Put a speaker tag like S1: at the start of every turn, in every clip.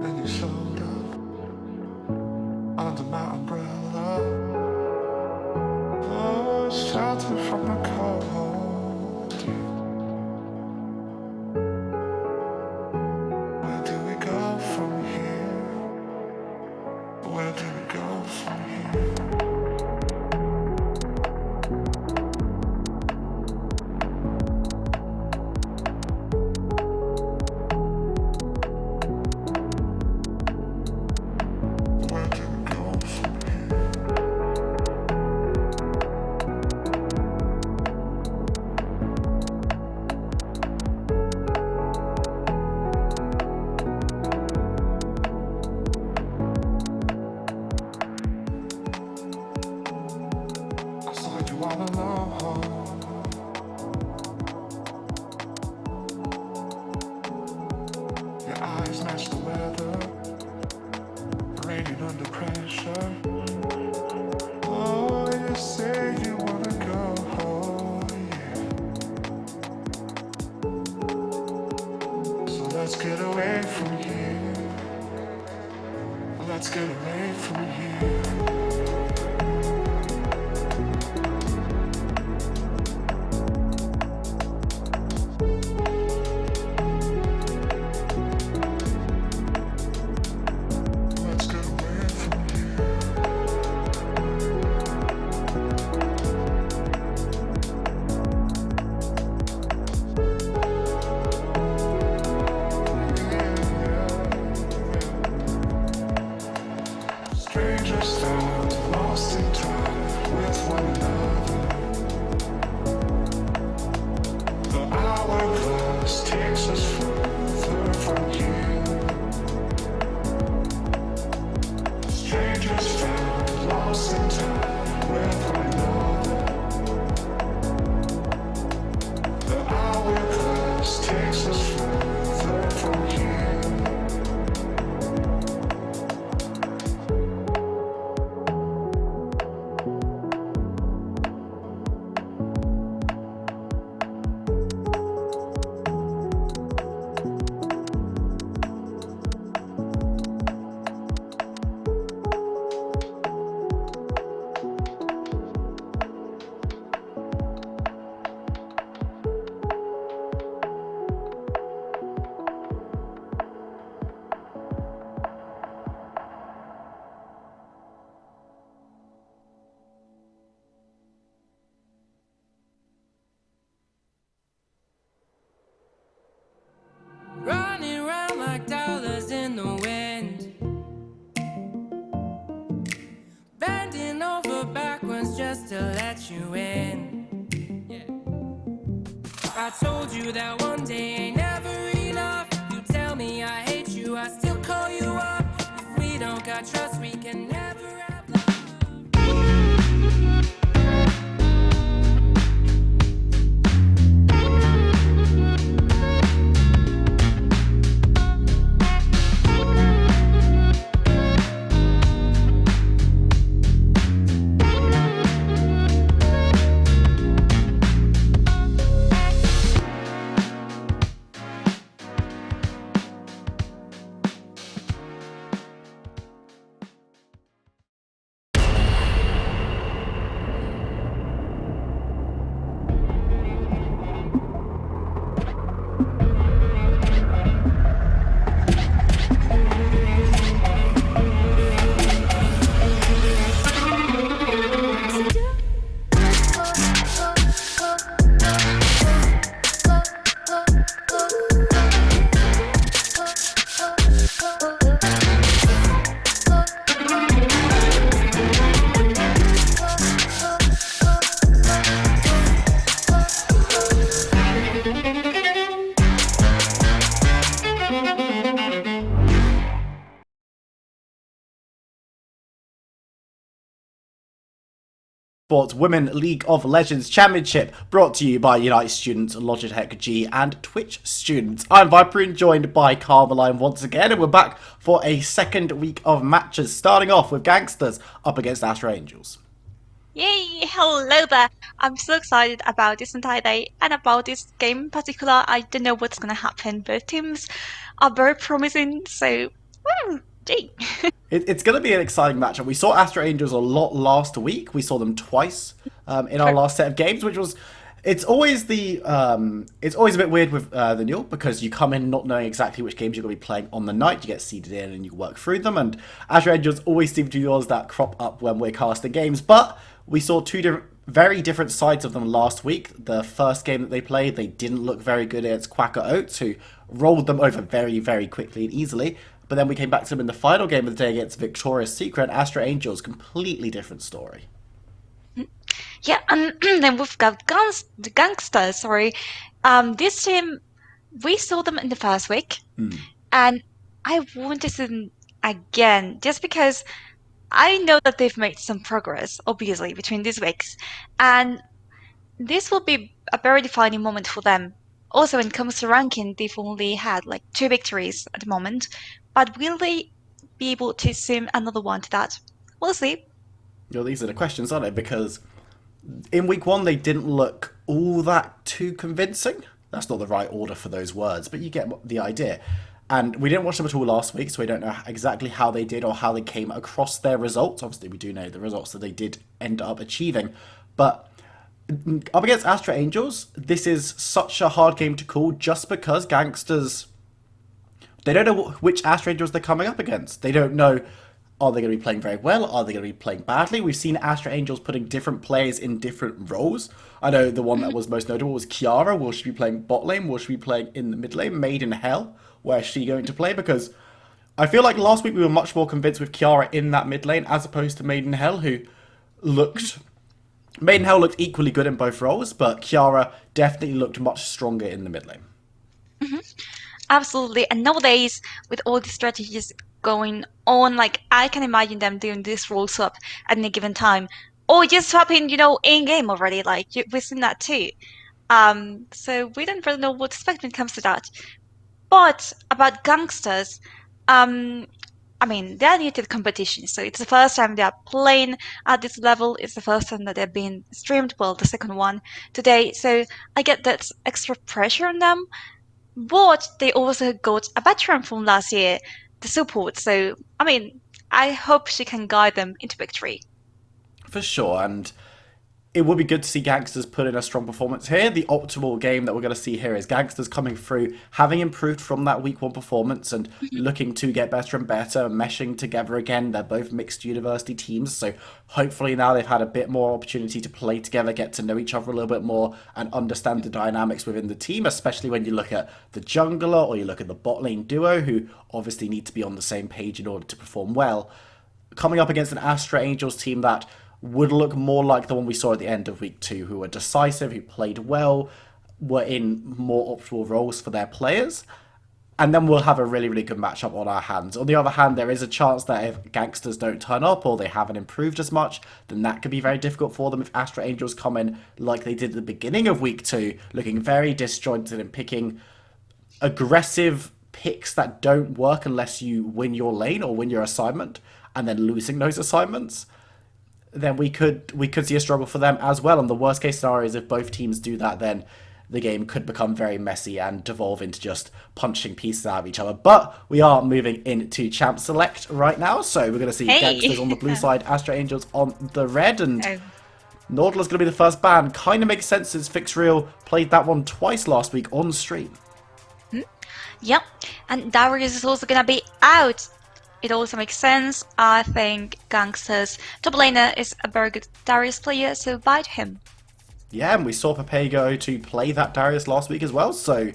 S1: And you showed up under my umbrella, oh, shelter from the cold. Where do we go from here? Where do we go from here? All alone, your eyes match the weather, raining under pressure. Oh, you say you wanna go, yeah. So let's get away from here. Let's get away from here. Strangers found lost in time with one another. The hourglass takes us further from here. Strangers found lost in time with one another. The hourglass takes us further from here.
S2: Running round like dollars in the wind, bending over backwards just to let you in. I told you that one day ain't never enough. You tell me I hate you, I still call you up. If we don't got trust, we can never have love.
S3: Sports Women League of Legends Championship, brought to you by United Students, Logitech G and Twitch Students. I'm Viper, joined by Carmeline once again, and we're back for a second week of matches, starting off with Gangsters up against Astro Angels.
S4: Yay! Hello there! I'm so excited about this entire day and about this game in particular. I don't know what's gonna happen. Both teams are very promising, so gee.
S3: It's going to be an exciting matchup. We saw Astro Angels a lot last week. We saw them twice in our last set of games, which was. It's always it's always a bit weird with the Newell because you come in not knowing exactly which games you're going to be playing on the night. You get seeded in and you work through them. And Astro Angels always seem to be yours that crop up when we're casting games. But we saw very different sides of them last week. The first game that they played, they didn't look very good against Quacker Oats, who rolled them over very, very quickly and easily. But then we came back to them in the final game of the day against Victoria's Secret and Astro Angels. Completely different story.
S4: Yeah, and then we've got the Gangsters, sorry. This team, we saw them in the first week, and I want to see them again, just because I know that they've made some progress, obviously, between these weeks, and this will be a very defining moment for them. Also, when it comes to ranking, they've only had like 2 victories at the moment, but will they be able to sim another one to that? We'll see.
S3: You know, these are the questions, aren't they? Because in week one, they didn't look all that too convincing. That's not the right order for those words, but you get the idea. And we didn't watch them at all last week, so we don't know exactly how they did or how they came across their results. Obviously, we do know the results that they did end up achieving. But up against Astro Angels, this is such a hard game to call just because Gangsters, they don't know which Astro Angels they're coming up against. They don't know, are they going to be playing very well? Are they going to be playing badly? We've seen Astro Angels putting different players in different roles. I know the one that was most notable was Kiara. Will she be playing bot lane? Will she be playing in the mid lane? Made in Hell? Where is she going to play? Because I feel like last week we were much more convinced with Kiara in that mid lane as opposed to Maiden Hell, who looked... Maiden Hell looked equally good in both roles, but Kiara definitely looked much stronger in the mid lane.
S4: Absolutely. And nowadays, with all the strategies going on, like I can imagine them doing this role swap at any given time. Or just swapping, in game already. Like we've seen that too. So we don't really know what to expect when it comes to that. But about Gangsters, I mean, they're new to the competition, so it's the first time they are playing at this level. It's the first time that they're being streamed, well, the second one today. So I get that extra pressure on them. But they also got a veteran from last year, the support. So, I mean, I hope she can guide them into victory.
S3: For sure, and it would be good to see Gangsters put in a strong performance here. The optimal game that we're going to see here is Gangsters coming through, having improved from that week one performance and looking to get better and better, meshing together again. They're both mixed university teams, so hopefully now they've had a bit more opportunity to play together, get to know each other a little bit more, and understand the dynamics within the team, especially when you look at the jungler or you look at the bot lane duo, who obviously need to be on the same page in order to perform well. Coming up against an Astra Angels team that would look more like the one we saw at the end of week 2, who were decisive, who played well, were in more optimal roles for their players. And then we'll have a really, really good matchup on our hands. On the other hand, there is a chance that if Gangsters don't turn up or they haven't improved as much, then that could be very difficult for them if Astra Angels come in like they did at the beginning of week 2, looking very disjointed and picking aggressive picks that don't work unless you win your lane or win your assignment, and then losing those assignments. Then we could see a struggle for them as well. And the worst case scenario is if both teams do that, then the game could become very messy and devolve into just punching pieces out of each other. But we are moving into Champ Select right now, so we're going to see Gangsters on the blue side, Astro Angels on the red, and Nordler's going to be the first ban. Kind of makes sense since Fix Real played that one twice last week on stream.
S4: Yep, and Darius is also going to be out. It also makes sense. I think Gangsters top laner is a very good Darius player, so bite him.
S3: Yeah, and we saw Papego to play that Darius last week as well, so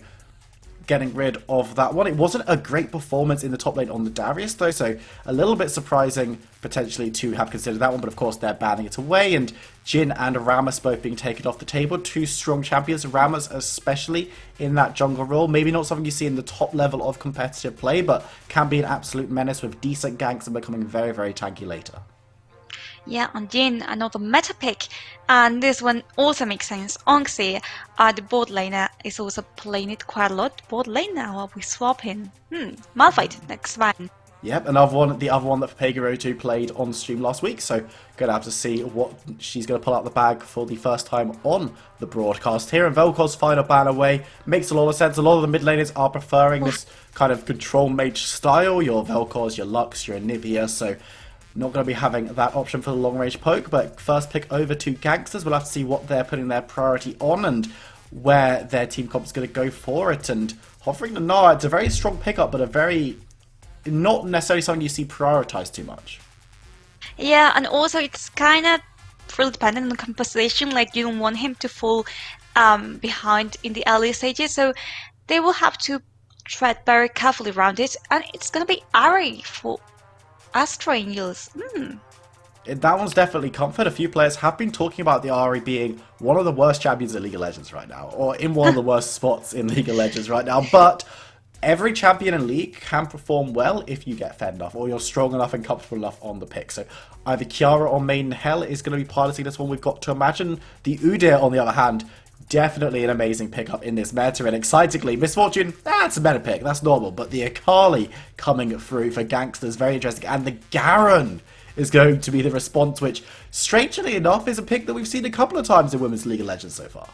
S3: getting rid of that one. It wasn't a great performance in the top lane on the Darius though, so a little bit surprising potentially to have considered that one, but of course they're banning it away, and Jin and Rammus both being taken off the table. Two strong champions, Rammus especially in that jungle role. Maybe not something you see in the top level of competitive play, but can be an absolute menace with decent ganks and becoming very, very tanky later.
S4: Yeah, and Jin, another meta pick, and this one also makes sense. Onxie, the board laner, is also playing it quite a lot. Board lane now, are we swapping? Malphite, next one.
S3: Yep, another one, the other one that Pegaro2 played on stream last week, so gonna have to see what she's gonna pull out the bag for the first time on the broadcast here. And Velkoz's final ban away makes a lot of sense. A lot of the mid laners are preferring this kind of control mage style. Your Velkoz, your Lux, your Anivia, so not going to be having that option for the long range poke. But first pick over to Gangsters. We'll have to see what they're putting their priority on and where their team comp is going to go for it. And offering the Nara, it's a very strong pickup, but a very not necessarily something you see prioritized too much.
S4: Yeah, and also it's kind of really dependent on the composition. Like, you don't want him to fall behind in the early stages, so they will have to tread very carefully around it. And it's going to be Ari for Astro Angels.
S3: That one's definitely comfort. A few players have been talking about the Ari being one of the worst champions in League of Legends right now, or in one of the worst spots in League of Legends right now, but every champion in League can perform well if you get fed enough, or you're strong enough and comfortable enough on the pick. So either Kiara or Maiden Hell is going to be piloting this one. We've got to imagine the Udyr, on the other hand, definitely an amazing pickup in this meta. And excitingly, Misfortune, that's a meta pick, that's normal. But the Akali coming through for Gangsters, very interesting. And the Garen is going to be the response, which, strangely enough, is a pick that we've seen a couple of times in Women's League of Legends so far.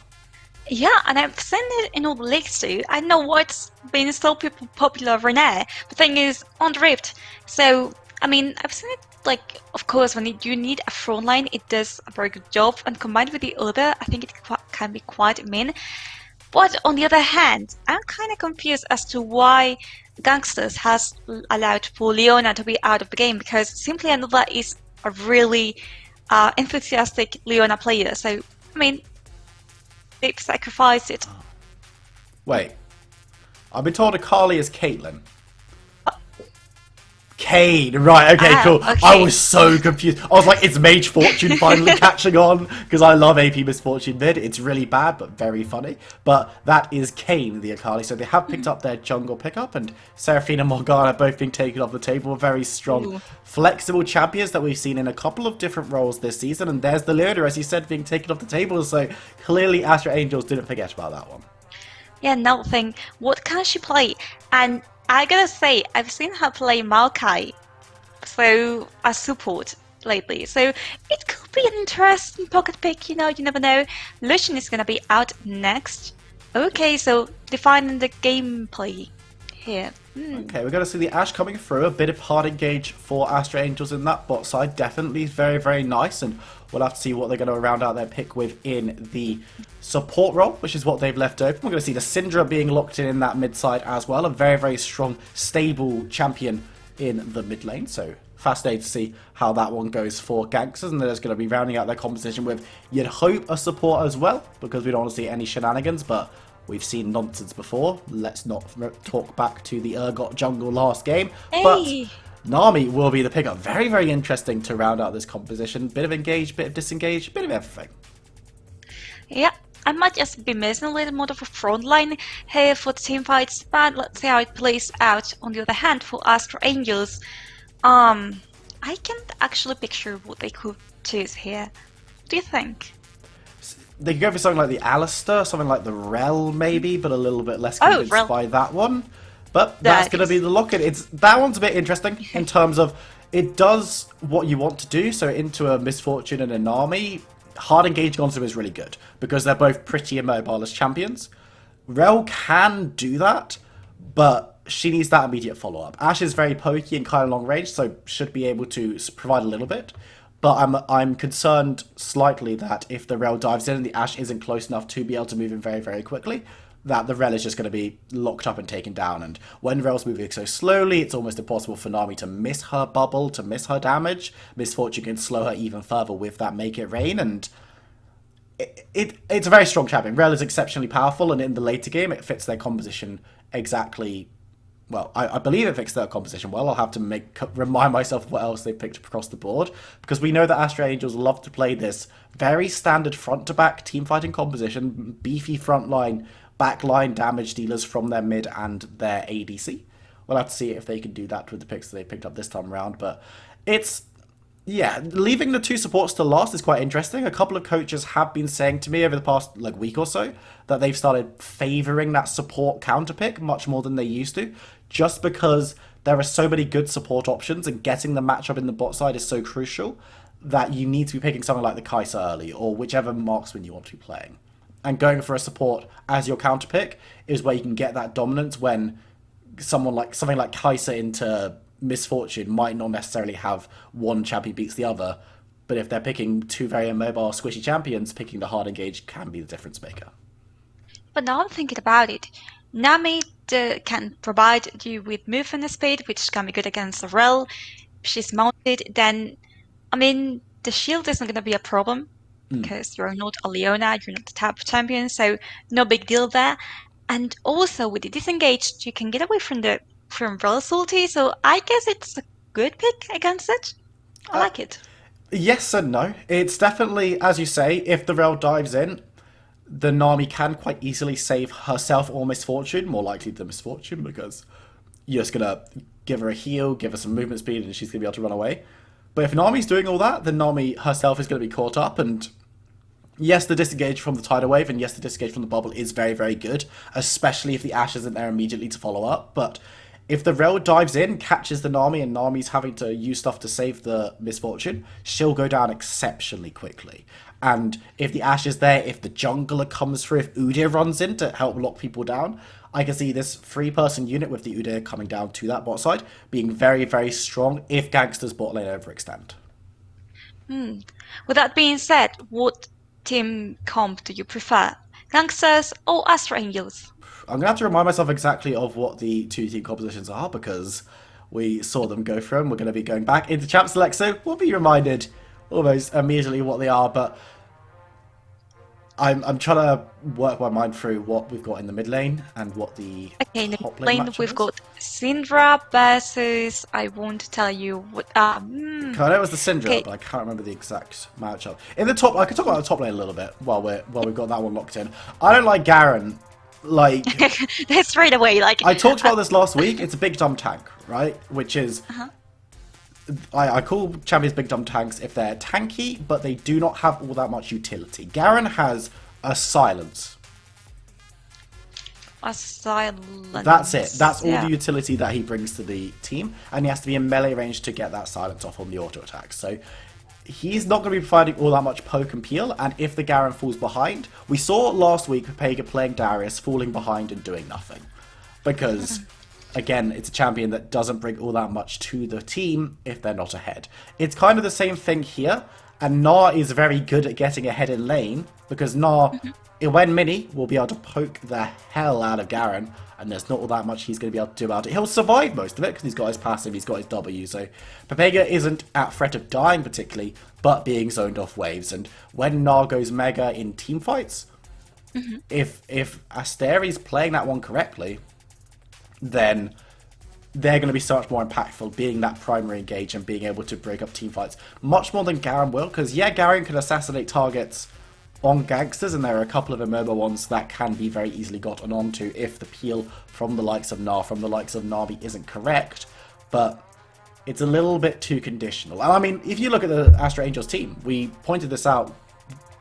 S4: Yeah, and I've seen it in all the leagues too. I know what's been so popular Renee. The thing is, on the Rift. So, I mean, I've seen it, like, of course, when you need a front line, it does a very good job. And combined with the other, I think it can be quite mean. But on the other hand, I'm kind of confused as to why Gangsters has allowed for Leona to be out of the game, because Simply Another is a really enthusiastic Leona player. So, I mean, they've sacrificed it.
S3: Wait. I've been told Akali is Caitlyn. Kane, right, okay, cool.
S4: Okay.
S3: I was so confused. I was like, it's Mage Fortune finally catching on, because I love AP Misfortune mid. It's really bad, but very funny. But that is Kane, the Akali. So they have picked up their jungle pickup, and Seraphine and Morgana both being taken off the table. Very strong, flexible champions that we've seen in a couple of different roles this season. And there's the Leona, as you said, being taken off the table. So clearly Astro Angels didn't forget about that one.
S4: Yeah, nothing. What can she play? And I gotta say, I've seen her play Maokai, so as support lately. So it could be an interesting pocket pick, you never know. Lucian is gonna be out next. Okay, so defining the gameplay here.
S3: Okay, we're going to see the Ashe coming through. A bit of hard engage for Astro Angels in that bot side. Definitely very, very nice. And we'll have to see what they're going to round out their pick with in the support role, which is what they've left open. We're going to see the Syndra being locked in that mid side as well. A very, very strong, stable champion in the mid lane. So fascinating to see how that one goes for Gangsters. And they're just going to be rounding out their composition with, you'd hope, a support as well, because we don't want to see any shenanigans. But we've seen nonsense before. Let's not talk back to the Urgot jungle last game.
S4: Hey.
S3: But Nami will be the pickup. Very, very interesting to round out this composition. Bit of engage, bit of disengage, bit of everything.
S4: Yeah, I might just be missing a little more of a front line here for the team fights, but let's see how it plays out. On the other hand, for Astro Angels, I can't actually picture what they could choose here. What do you think?
S3: They could go for something like the Alistair, something like the Rel maybe, but a little bit less convinced by that one. But that's going to be the lock-in. That one's a bit interesting in terms of it does what you want to do. So into a Misfortune and a Nami, hard engaging onto them is really good because they're both pretty immobile as champions. Rel can do that, but she needs that immediate follow-up. Ashe is very pokey and kind of long range, so should be able to provide a little bit. But I'm concerned slightly that if the Rel dives in and the Ashe isn't close enough to be able to move in very, very quickly, that the Rel is just going to be locked up and taken down. And when Rel's moving so slowly, it's almost impossible for Nami to miss her bubble, to miss her damage. Misfortune can slow her even further with that Make It Rain, and it's a very strong champion. Rel is exceptionally powerful, and in the later game, it fits their composition exactly. Well, I believe it fixed their composition well. I'll have to remind myself of what else they picked across the board, because we know that Astro Angels love to play this very standard front-to-back team fighting composition, beefy front line, back line damage dealers from their mid and their ADC. We'll have to see if they can do that with the picks that they picked up this time around, but yeah, leaving the two supports to last is quite interesting. A couple of coaches have been saying to me over the past week or so that they've started favouring that support counter pick much more than they used to, just because there are so many good support options, and getting the matchup in the bot side is so crucial that you need to be picking something like the Kai'Sa early, or whichever marksman you want to be playing. And going for a support as your counter pick is where you can get that dominance when something like Kai'Sa into Misfortune might not necessarily have one champion beats the other, but if they're picking two very immobile, squishy champions, picking the hard engage can be the difference maker.
S4: But now I'm thinking about it. Nami can provide you with movement and speed, which can be good against the Rel. If she's mounted, then, I mean, the shield isn't going to be a problem because you're not a Leona, you're not the type of champion, so no big deal there. And also with the disengaged, you can get away from Rel's ulti, so I guess it's a good pick against it. I like it.
S3: Yes and no. It's definitely, as you say, if the Rel dives in, the Nami can quite easily save herself or Misfortune, more likely the Misfortune, because you're just going to give her a heal, give her some movement speed, and she's going to be able to run away. But if Nami's doing all that, then Nami herself is going to be caught up, and yes, the disengage from the tidal wave, and yes, the disengage from the bubble is very, very good, especially if the Ashe isn't there immediately to follow up, but if the Rel dives in, catches the Nami, and Nami's having to use stuff to save the Misfortune, she'll go down exceptionally quickly. And if the Ashe is there, if the jungler comes through, if Udyr runs in to help lock people down, I can see this 3-person unit with the Udyr coming down to that bot side being very, very strong if Gangster's bot lane overextend.
S4: With that being said, what team comp do you prefer? Gangsters or Astra Angels?
S3: I'm going to have to remind myself exactly of what the two team compositions are because we saw them go through them. We're going to be going back into Champ Select, so we'll be reminded almost immediately what they are, but I'm trying to work my mind through what we've got in the mid lane and what the
S4: in the
S3: top
S4: mid lane
S3: matchup
S4: we've
S3: is.
S4: got Syndra versus, I won't tell you what,
S3: I know it was the Syndra,
S4: Okay.
S3: but I can't remember the exact matchup. In the top, I could talk about the top lane a little bit while we've got that one locked in. I don't like Garen. Like,
S4: straight away, like
S3: I talked about this last week. It's a big dumb tank, right? Which is, I call champions big dumb tanks if they're tanky, but they do not have all that much utility. Garen has a silence.
S4: a silence.
S3: That's it. That's all
S4: Yeah.
S3: the utility that he brings to the team, and he has to be in melee range to get that silence off on the auto attack. So he's not going to be providing all that much poke and peel, and if the Garen falls behind, we saw last week Pega playing Darius falling behind and doing nothing. Because, again, it's a champion that doesn't bring all that much to the team if they're not ahead. It's kind of the same thing here, and Gnar is very good at getting ahead in lane, because Gnar, when mini, will be able to poke the hell out of Garen, and there's not all that much he's going to be able to do about it. He'll survive most of it because he's got his passive, he's got his W, so Pepega isn't at threat of dying particularly, but being zoned off waves. And when Gnar goes mega in team fights, if Asteri's playing that one correctly, then they're going to be so much more impactful being that primary engage and being able to break up team fights much more than Garen will, because yeah, Garen can assassinate targets on gangsters, and there are a couple of immobile ones that can be very easily gotten onto if the peel from the likes of Gnar, from the likes of Na'Vi isn't correct, but it's a little bit too conditional. And I mean, if you look at the Astra Angels team, we pointed this out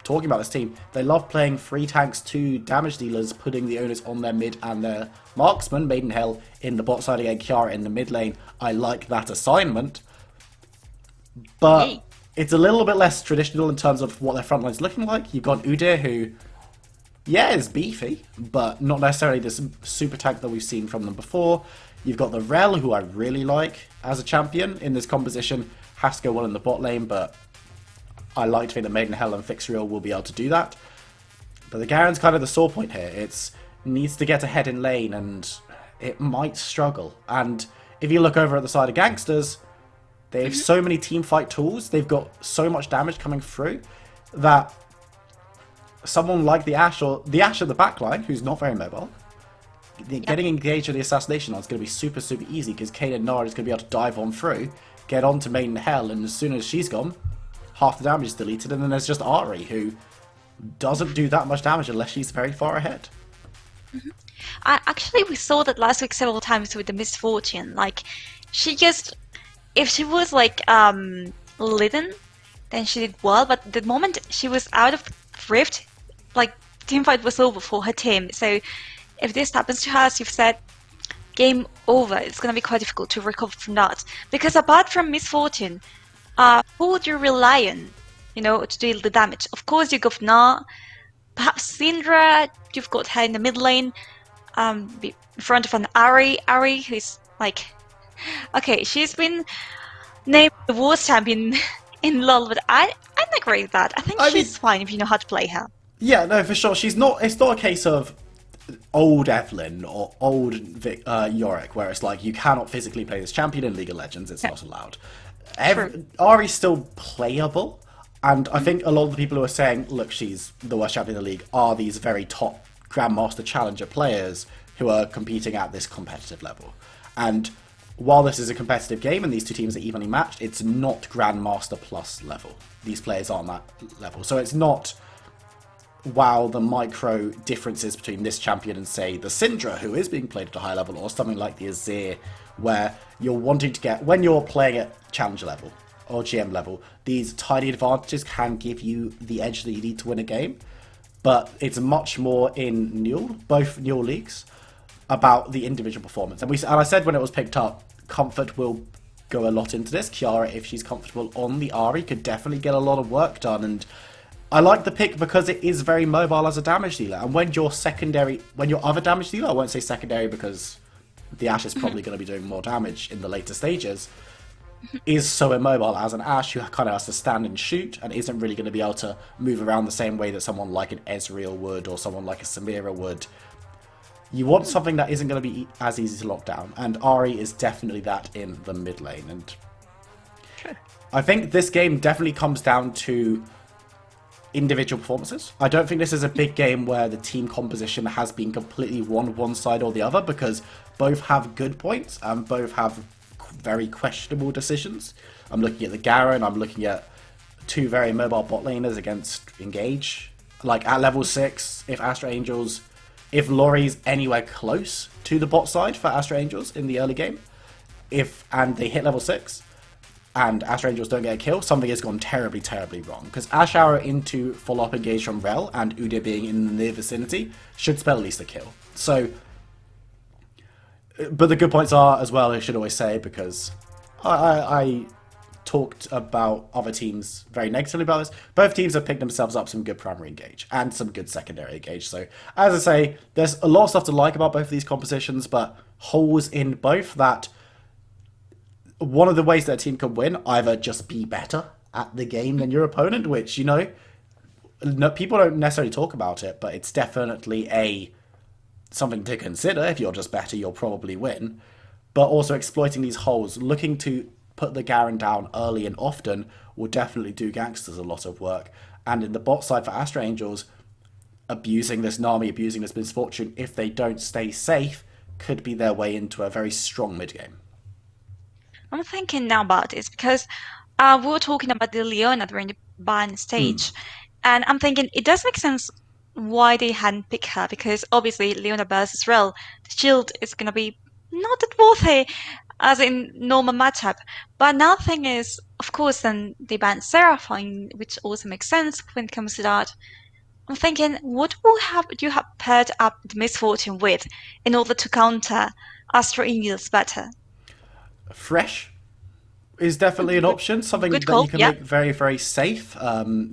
S3: talking about this team, they love playing 3 tanks, 2 damage dealers, putting the onus on their mid and their marksman, Maidenhell in the bot side again, Kiara in the mid lane. I like that assignment, but it's a little bit less traditional in terms of what their front line's looking like. You've got Udyr, who, yeah, is beefy, but not necessarily this super tank that we've seen from them before. You've got the Rel, who I really like as a champion in this composition. Has to go well in the bot lane, but I like to think that Maidenhell and Fixriel will be able to do that. But the Garen's kind of the sore point here. It needs to get ahead in lane, and it might struggle. And if you look over at the side of Gangsters, they have so many teamfight tools, they've got so much damage coming through, that someone like the Ashe, or the Ashe at the backline, who's not very mobile, getting engaged with the assassination on is going to be super, super easy, because Kayn and Nara is going to be able to dive on through, get on to Maidenhell, and as soon as she's gone, half the damage is deleted, and then there's just Ari, who doesn't do that much damage unless she's very far ahead.
S4: Actually, we saw that last week several times with the Misfortune. Like, she just, if she was like Litten, then she did well. But the moment she was out of Rift, like, teamfight was over for her team. So if this happens to her, as you've said, game over. It's going to be quite difficult to recover from that. Because apart from Misfortune, who would you rely on, to deal the damage? Of course, you got Na, perhaps Syndra, you've got her in the mid lane, in front of an Ari, who's like, okay, she's been named the worst champion in LoL, but I agree with that. I think she's fine if you know how to play her.
S3: Yeah, no, for sure. It's not a case of old Evelyn or old Yorick, where it's like you cannot physically play this champion in League of Legends. It's not allowed. Ari's still playable, and I think a lot of the people who are saying, look, she's the worst champion in the league, are these very top Grandmaster Challenger players who are competing at this competitive level. And while this is a competitive game and these two teams are evenly matched, it's not Grandmaster Plus level. These players aren't that level. So it's not, wow, the micro differences between this champion and, say, the Syndra, who is being played at a high level, or something like the Azir, where you're wanting to get, when you're playing at Challenger level or GM level, these tiny advantages can give you the edge that you need to win a game. But it's much more in both Newell leagues, about the individual performance. And I said when it was picked up, comfort will go a lot into this. Kiara, if she's comfortable on the Ahri, could definitely get a lot of work done. And I like the pick because it is very mobile as a damage dealer. And when your other damage dealer, I won't say secondary because the Ashe is probably going to be doing more damage in the later stages, is so immobile as an Ashe who kind of has to stand and shoot and isn't really going to be able to move around the same way that someone like an Ezreal would or someone like a Samira would. You want something that isn't going to be as easy to lock down, and Ahri is definitely that in the mid lane. And I think this game definitely comes down to individual performances. I don't think this is a big game where the team composition has been completely one side or the other, because both have good points and both have very questionable decisions. I'm looking at the Garen, I'm looking at two very mobile bot laners against Engage. Like at level 6, if Laurie's anywhere close to the bot side for Astra Angels in the early game, and they hit level 6, and Astra Angels don't get a kill, something has gone terribly, terribly wrong. Because Ashe Arrow into follow-up engage from Rel, and Udyr being in the vicinity, should spell at least a kill. So, but the good points are, as well, I should always say, because I talked about other teams very negatively about this. Both teams have picked themselves up some good primary engage and some good secondary engage. So, as I say, there's a lot of stuff to like about both of these compositions, but holes in both that one of the ways that a team can win, either just be better at the game than your opponent, which, people don't necessarily talk about it, but it's definitely something to consider. If you're just better, you'll probably win. But also exploiting these holes, looking to put the Garen down early and often will definitely do Gangsters a lot of work. And in the bot side for Astra Angels, abusing this Nami, abusing this Misfortune, if they don't stay safe, could be their way into a very strong mid-game.
S4: I'm thinking now about this because we were talking about the Leona during the ban stage, and I'm thinking it does make sense why they hadn't picked her, because obviously Leona versus Rel, the shield is going to be not that worthy as in normal matchup. But another thing is, of course, then they banned Seraphine, which also makes sense when it comes to that. I'm thinking, what would you have paired up the Misfortune with in order to counter Astra Angels better?
S3: Fresh is definitely an option, something that you can make very, very safe.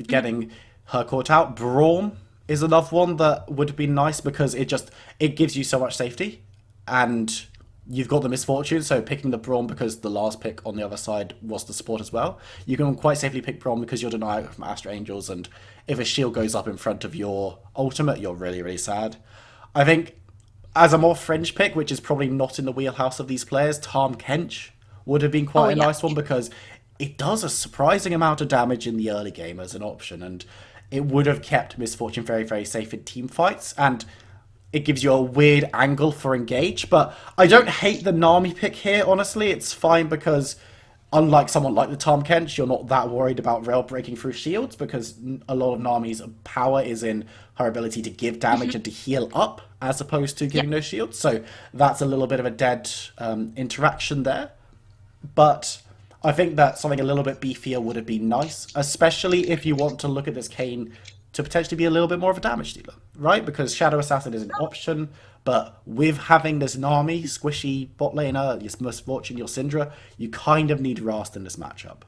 S3: Getting her caught out. Braum is another one that would be nice because it gives you so much safety, and you've got the Misfortune, so picking the Braum because the last pick on the other side was the support as well. You can quite safely pick Braum because you'll deny it from Astra Angels, and if a shield goes up in front of your ultimate, you're really, really sad. I think as a more fringe pick, which is probably not in the wheelhouse of these players, Tahm Kench would have been quite a nice one because it does a surprising amount of damage in the early game as an option, and it would have kept Misfortune very, very safe in team fights, and it gives you a weird angle for engage. But I don't hate the Nami pick here, honestly. It's fine because unlike someone like the Tahm Kench, you're not that worried about Rel breaking through shields because a lot of Nami's power is in her ability to give damage and to heal up as opposed to giving no shields. So that's a little bit of a dead interaction there. But I think that something a little bit beefier would have been nice, especially if you want to look at this Kayn to potentially be a little bit more of a damage dealer, right? Because Shadow Assassin is an option, but with having this Nami, squishy bot laner, your Misfortune, your Syndra, you kind of need Rast in this matchup.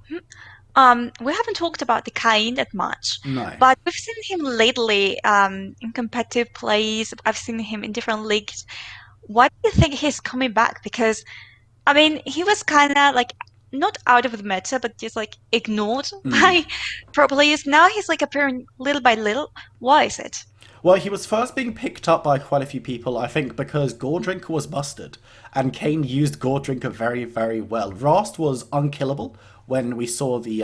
S4: We haven't talked about the Kain that much,
S3: No.
S4: but we've seen him lately in competitive plays. I've seen him in different leagues. Why do you think he's coming back? Because, I mean, he was kind of like not out of the meta, but just like ignored by pro players. Now he's like appearing little by little. Why is it?
S3: Well, he was first being picked up by quite a few people, I think, because Gordrinker was busted, and Kane used Gordrinker very, very well. Rast was unkillable when we saw the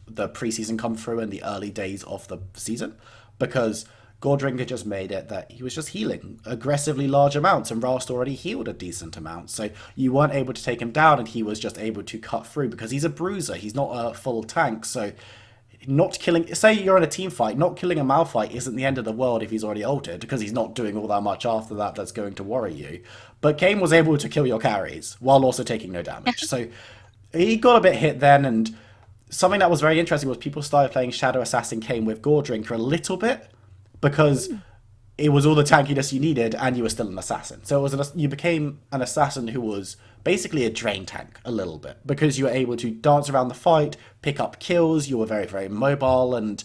S3: preseason come through in the early days of the season, because Gordrinker just made it that he was just healing aggressively large amounts, and Rast already healed a decent amount, so you weren't able to take him down, and he was just able to cut through, because he's a bruiser, he's not a full tank, so not killing, say you're in a team fight, not killing a Malphite isn't the end of the world if he's already ulted, because he's not doing all that much after that that's going to worry you. But Kane was able to kill your carries while also taking no damage. So he got a bit hit then, and something that was very interesting was people started playing Shadow Assassin Kane with Gordrinker a little bit, because it was all the tankiness you needed, and you were still an assassin. So it was you became an assassin who was basically a drain tank a little bit, because you were able to dance around the fight, pick up kills, you were very, very mobile, and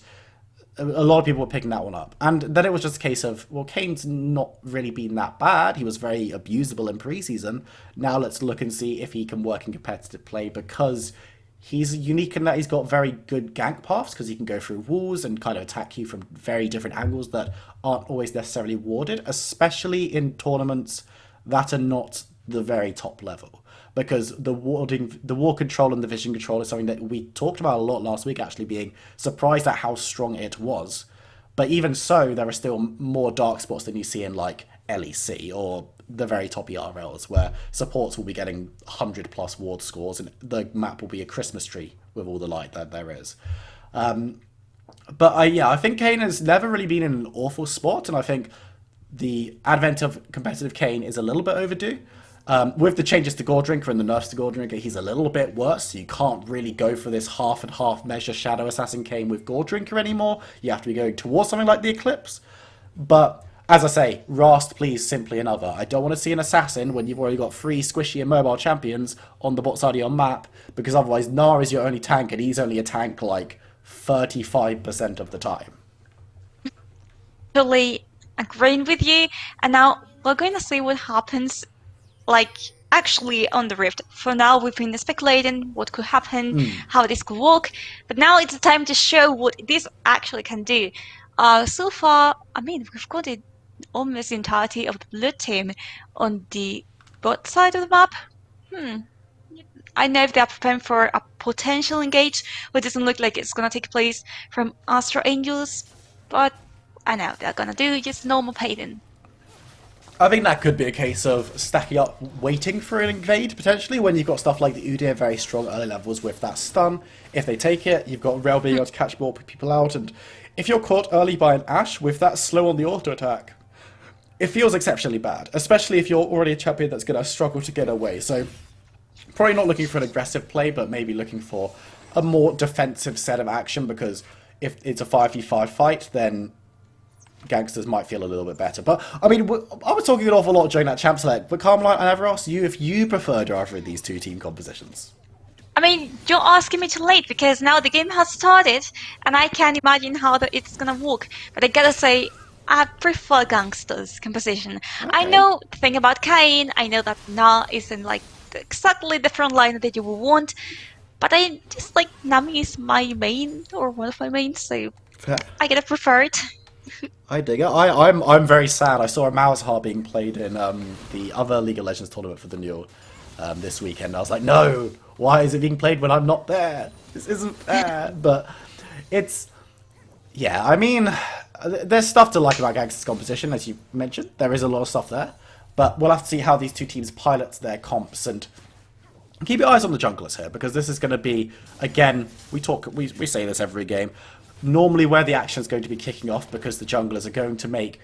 S3: a lot of people were picking that one up. And then it was just a case of, well, Kane's not really been that bad. He was very abusable in preseason. Now let's look and see if he can work in competitive play, because he's unique in that he's got very good gank paths, because he can go through walls and kind of attack you from very different angles that aren't always necessarily warded, especially in tournaments that are not the very top level. Because the warding, the ward control and the vision control is something that we talked about a lot last week, actually being surprised at how strong it was. But even so, there are still more dark spots than you see in like LEC or the very top ERLs, where supports will be getting 100 plus ward scores and the map will be a Christmas tree with all the light that there is. But I think Kane has never really been in an awful spot, and I think the advent of competitive Kane is a little bit overdue. With the changes to Gordrinker and the nerfs to Gordrinker, he's a little bit worse. So you can't really go for this half and half measure Shadow Assassin Kane with Gordrinker anymore. You have to be going towards something like the Eclipse. But as I say, Rast please simply another. I don't want to see an assassin when you've already got 3 squishy and mobile champions on the bot side of your map, because otherwise Gnar is your only tank and he's only a tank like 35% of the time.
S4: Totally agreeing with you. And now we're going to see what happens, like actually on the Rift. For now, we've been speculating what could happen, how this could work, but now it's time to show what this actually can do. So far, I mean, we've got it almost the entirety of the blue team on the bot side of the map. I know if they're preparing for a potential engage, but it doesn't look like it's gonna take place from Astro Angels, but I know they're gonna do just normal Payton.
S3: I think that could be a case of stacking up, waiting for an invade, potentially, when you've got stuff like the Udyr very strong early levels with that stun. If they take it, you've got Rel being able to catch more people out, and if you're caught early by an Ashe with that slow on the auto attack, it feels exceptionally bad, especially if you're already a champion that's going to struggle to get away. So probably not looking for an aggressive play, but maybe looking for a more defensive set of action, because if it's a 5v5 fight, then gangsters might feel a little bit better. But I mean, I was talking an awful lot during that champ select, but Carmelite, I never asked you if you preferred either of these two team compositions.
S4: I mean, you're asking me too late, because now the game has started and I can't imagine how it's gonna work. But I gotta say, I prefer Gangster's composition. Okay. I know the thing about Kain, I know that Na isn't like exactly the front line that you would want, but I just like Nami is my main, or one of my mains, so fair. I gotta prefer it.
S3: I dig it. I'm very sad. I saw a Malzahar being played in the other League of Legends tournament for the Newell this weekend. I was like, no, why is it being played when I'm not there? This isn't fair. But it's, yeah, I mean, there's stuff to like about Gangster's composition, as you mentioned. There is a lot of stuff there. But we'll have to see how these two teams pilot their comps, and keep your eyes on the junglers here, because this is going to be, again, we say this every game, normally where the action is going to be kicking off, because the junglers are going to make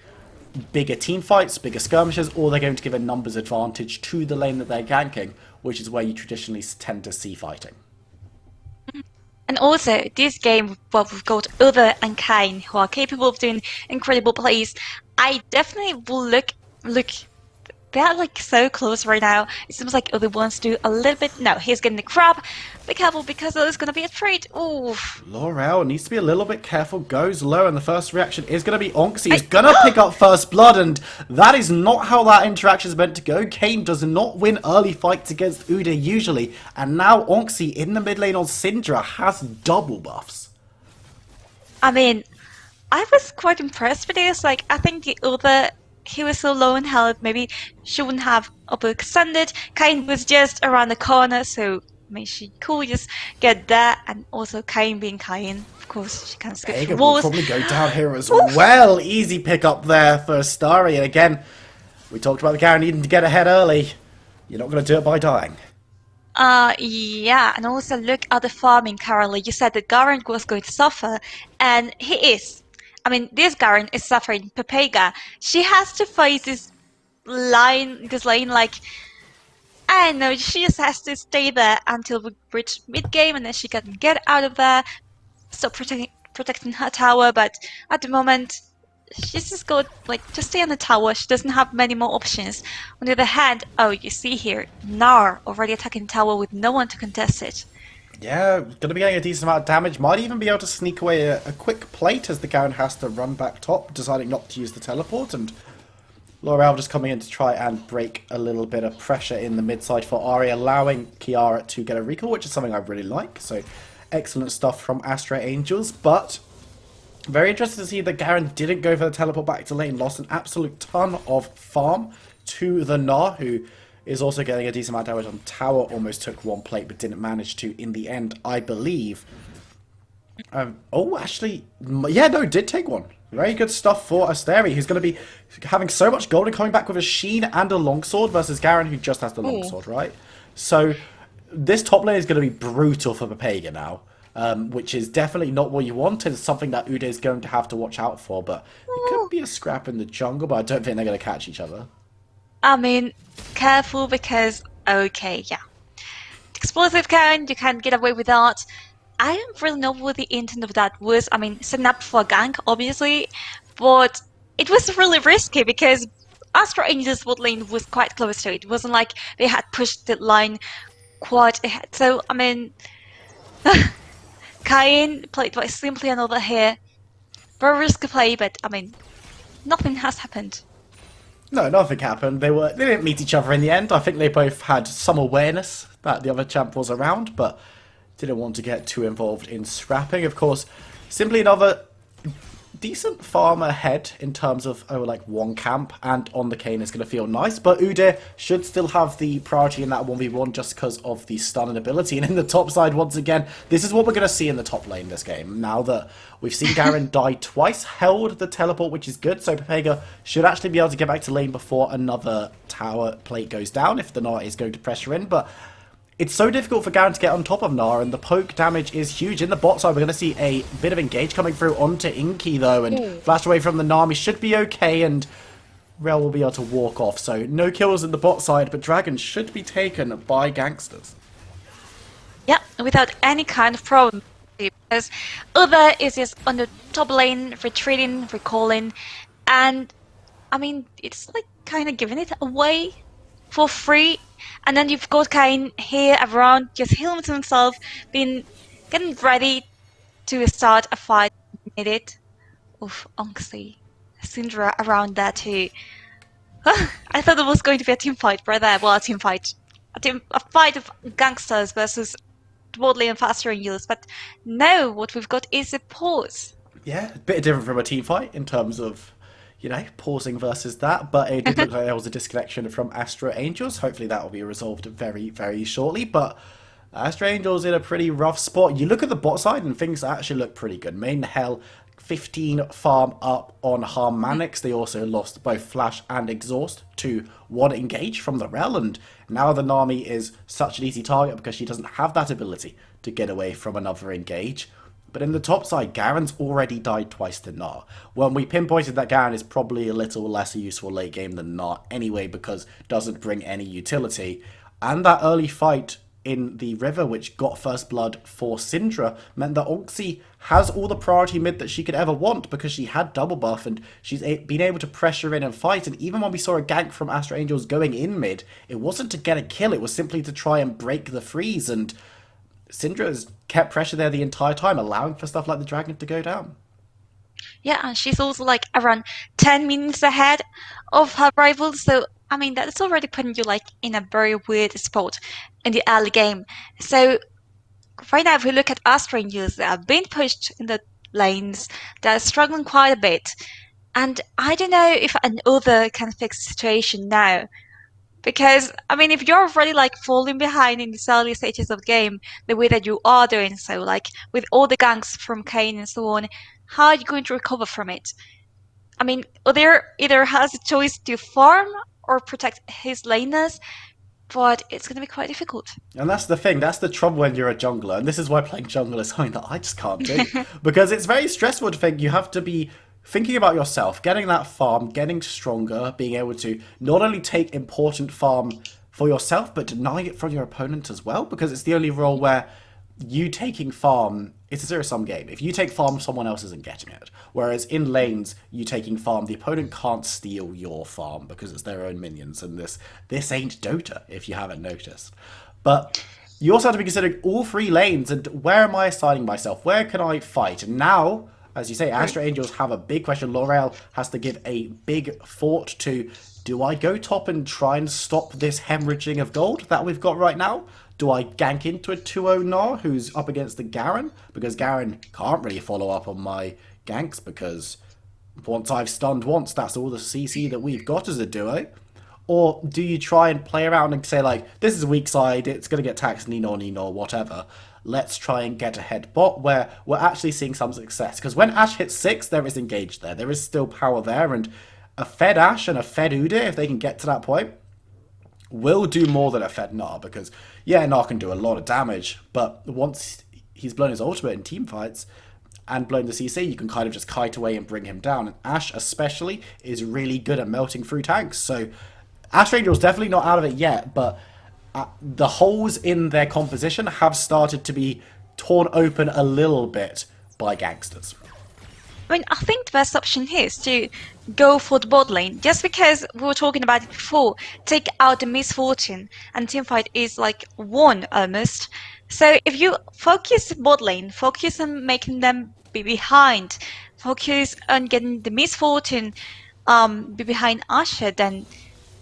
S3: bigger team fights, bigger skirmishes, or they're going to give a numbers advantage to the lane that they're ganking, which is where you traditionally tend to see fighting.
S4: And also, this game, well, we've got Other and Kain who are capable of doing incredible plays. I definitely will look. They're like so close right now. It seems like Other wants to do a little bit. No, he's getting the grab. Be careful because there's gonna be a trade. Ooh.
S3: Laurel needs to be a little bit careful, goes low, and the first reaction is going to be Onxie. He's going to pick up first blood, and that is not how that interaction is meant to go. Kain does not win early fights against Ude usually, and now Onxie in the mid lane on Syndra has double buffs.
S4: I mean, I was quite impressed with this. Like, I think the Other, he was so low in health, maybe she wouldn't have overextended. Kain was just around the corner, so I mean, she could just get there, and also Kain being Kain, of course, she can skip
S3: Hager
S4: the
S3: will
S4: walls.
S3: probably go down here as well. Easy pick up there for Starry, and again, we talked about the Garen needing to get ahead early. You're not going to do it by dying.
S4: Yeah, and also look at the farming currently. You said that Garen was going to suffer, and he is. I mean, this Garen is suffering. Pepega, she has to face this lane like, I don't know, she just has to stay there until we reach mid-game, and then she can get out of there, stop protecting her tower, but at the moment, she's just got, like, just stay on the tower. She doesn't have many more options. On the other hand, oh, you see here, Gnar already attacking tower with no one to contest it.
S3: Yeah, going to be getting a decent amount of damage. Might even be able to sneak away a quick plate as the Garen has to run back top, deciding not to use the teleport, and Laurel just coming in to try and break a little bit of pressure in the mid side for Ahri, allowing Kiara to get a recall, which is something I really like. So excellent stuff from Astra Angels, but very interested to see that Garen didn't go for the teleport back to lane, lost an absolute ton of farm to the Gnar, who is also getting a decent amount of damage on tower, almost took one plate but didn't manage to in the end, I believe. Oh, actually, yeah, no, did take one. Very good stuff for Asteri, who's going to be having so much gold and coming back with a Sheen and a longsword versus Garen, who just has the longsword, right? So this top lane is going to be brutal for Pepega now, which is definitely not what you want, and it's something that Ude is going to have to watch out for, but it could be a scrap in the jungle, but I don't think they're going to catch each other.
S4: I mean, careful because, okay, yeah. Explosive Garen, you can't get away with that. I don't really know what the intent of that was. I mean, setting up for a gank, obviously, but it was really risky because Astra Angel's bot lane was quite close to it. It wasn't like they had pushed the line quite ahead. So, I mean, Kain played by simply another here. Very risky play, but I mean, nothing has happened.
S3: No, nothing happened. They didn't meet each other in the end. I think they both had some awareness that the other champ was around, but didn't want to get too involved in scrapping. Of course, simply another decent farm ahead in terms of like one camp, and on the Kain is going to feel nice, but Ude should still have the priority in that 1v1 just because of the stun and ability. And in the top side, once again, this is what we're going to see in the top lane this game. Now that we've seen Garen die twice, held the teleport, which is good, so Pepega should actually be able to get back to lane before another tower plate goes down if the Gnar is going to pressure in, but it's so difficult for Garen to get on top of Gnar, and the poke damage is huge. In the bot side, we're going to see a bit of engage coming through onto Inky, though, and flash away from the Nami should be okay, and Rel will be able to walk off. So no kills in the bot side, but Dragon should be taken by gangsters.
S4: Yeah, without any kind of problem, because Other is just on the top lane, retreating, recalling, and I mean, it's like kind of giving it away for free. And then you've got Kain here around, just healing to himself, getting ready to start a fight. Need it. Oof, Onxie. Syndra around there too. I thought it was going to be a team fight right there. Well, a team fight. A fight of gangsters versus Wardley and Faster Angels. But no, what we've got is a pause.
S3: Yeah, a bit different from a team fight in terms of, you know, pausing versus that, but it did look like there was a disconnection from Astra Angels. Hopefully that will be resolved very, very shortly, but Astra Angels in a pretty rough spot. You look at the bot side and things actually look pretty good. Main Hell, 15 farm up on Harmanix. They also lost both Flash and Exhaust to one engage from the Rel, and now the Nami is such an easy target because she doesn't have that ability to get away from another engage. But in the top side, Garen's already died twice to Gnar. When we pinpointed that Garen is probably a little less useful late game than Gnar anyway because it doesn't bring any utility. And that early fight in the river, which got first blood for Syndra, meant that Onxie has all the priority mid that she could ever want because she had double buff and she's been able to pressure in and fight. And even when we saw a gank from Astra Angels going in mid, it wasn't to get a kill, it was simply to try and break the freeze. And Syndra has kept pressure there the entire time, allowing for stuff like the Dragon to go down.
S4: Yeah, and she's also like around 10 minutes ahead of her rivals. So, I mean, that's already putting you like in a very weird spot in the early game. So, right now, if we look at Astra Rangers, they are being pushed in the lanes. They're struggling quite a bit. And I don't know if another can fix the situation now. Because, I mean, if you're already like falling behind in the early stages of the game, the way that you are doing so, like with all the ganks from Kane and so on, how are you going to recover from it? I mean, Udyr either has a choice to farm or protect his laners, but it's going to be quite difficult.
S3: And that's the thing, that's the trouble when you're a jungler, and this is why playing jungle is something that I just can't do. Because it's very stressful to think you have to be thinking about yourself, getting that farm, getting stronger, being able to not only take important farm for yourself, but denying it from your opponent as well, because it's the only role where you taking farm, it's a zero-sum game. If you take farm, someone else isn't getting it. Whereas in lanes, you taking farm, the opponent can't steal your farm because it's their own minions, and this ain't Dota, if you haven't noticed. But you also have to be considering all three lanes, and where am I assigning myself? Where can I fight? And now, as you say, Astra Angels have a big question. L'Oreal has to give a big thought to, do I go top and try and stop this hemorrhaging of gold that we've got right now? Do I gank into a 2-0 Gnar who's up against the Garen? Because Garen can't really follow up on my ganks because once I've stunned once, that's all the CC that we've got as a duo. Or do you try and play around and say, like, this is a weak side, it's going to get taxed, Nino, whatever. Let's try and get ahead bot where we're actually seeing some success. Because when Ashe hits 6, there is engage there. There is still power there. And a fed Ashe and a fed Udyr, if they can get to that point, will do more than a fed Gnar. Because, yeah, Gnar can do a lot of damage. But once he's blown his ultimate in team fights and blown the CC, you can kind of just kite away and bring him down. And Ashe especially is really good at melting through tanks. So Ashe Angel's definitely not out of it yet, but the holes in their composition have started to be torn open a little bit by gangsters.
S4: I mean, I think the best option here is to go for the bot lane, just because we were talking about it before. Take out the misfortune, and teamfight is like won almost. So if you focus bot lane, focus on making them be behind, focus on getting the misfortune be behind Ashe, then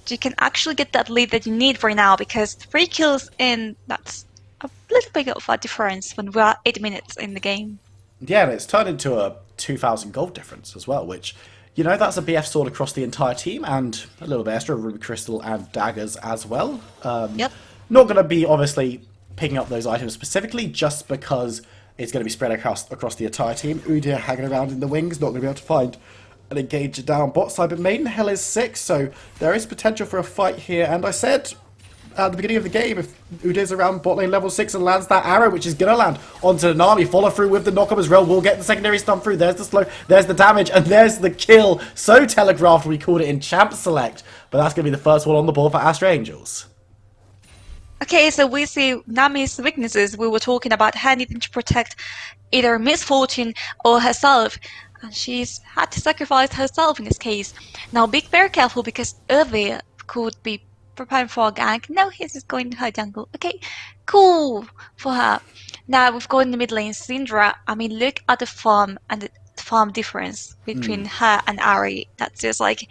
S4: you can actually get that lead that you need right now, because 3 kills in, that's a little bit of a difference when we're 8 minutes in the game.
S3: Yeah, and it's turned into a 2,000 gold difference as well, which, you know, that's a BF sword across the entire team, and a little bit extra ruby crystal and daggers as well.
S4: Yep.
S3: Not going to be, obviously, picking up those items specifically, just because it's going to be spread across the entire team. Udyr hanging around in the wings, not going to be able to find an engager down bot side, but Maidenhell is 6, so there is potential for a fight here. And I said at the beginning of the game, if Udyr's around bot lane level 6 and lands that arrow, which is going to land onto the Nami, follow through with the knock-up as well, we'll get the secondary stun through. There's the slow, there's the damage, and there's the kill. So telegraphed, we called it in Champ Select, but that's going to be the first one on the board for Astra Angels.
S4: Okay, so we see Nami's weaknesses. We were talking about her needing to protect either misfortune or herself. And she's had to sacrifice herself in this case. Now be very careful, because Udyr could be preparing for a gank. No, he's just going to her jungle. Okay, cool for her. Now we've got in the mid lane Syndra. I mean, look at the farm and the farm difference between her and Ari. That's just like,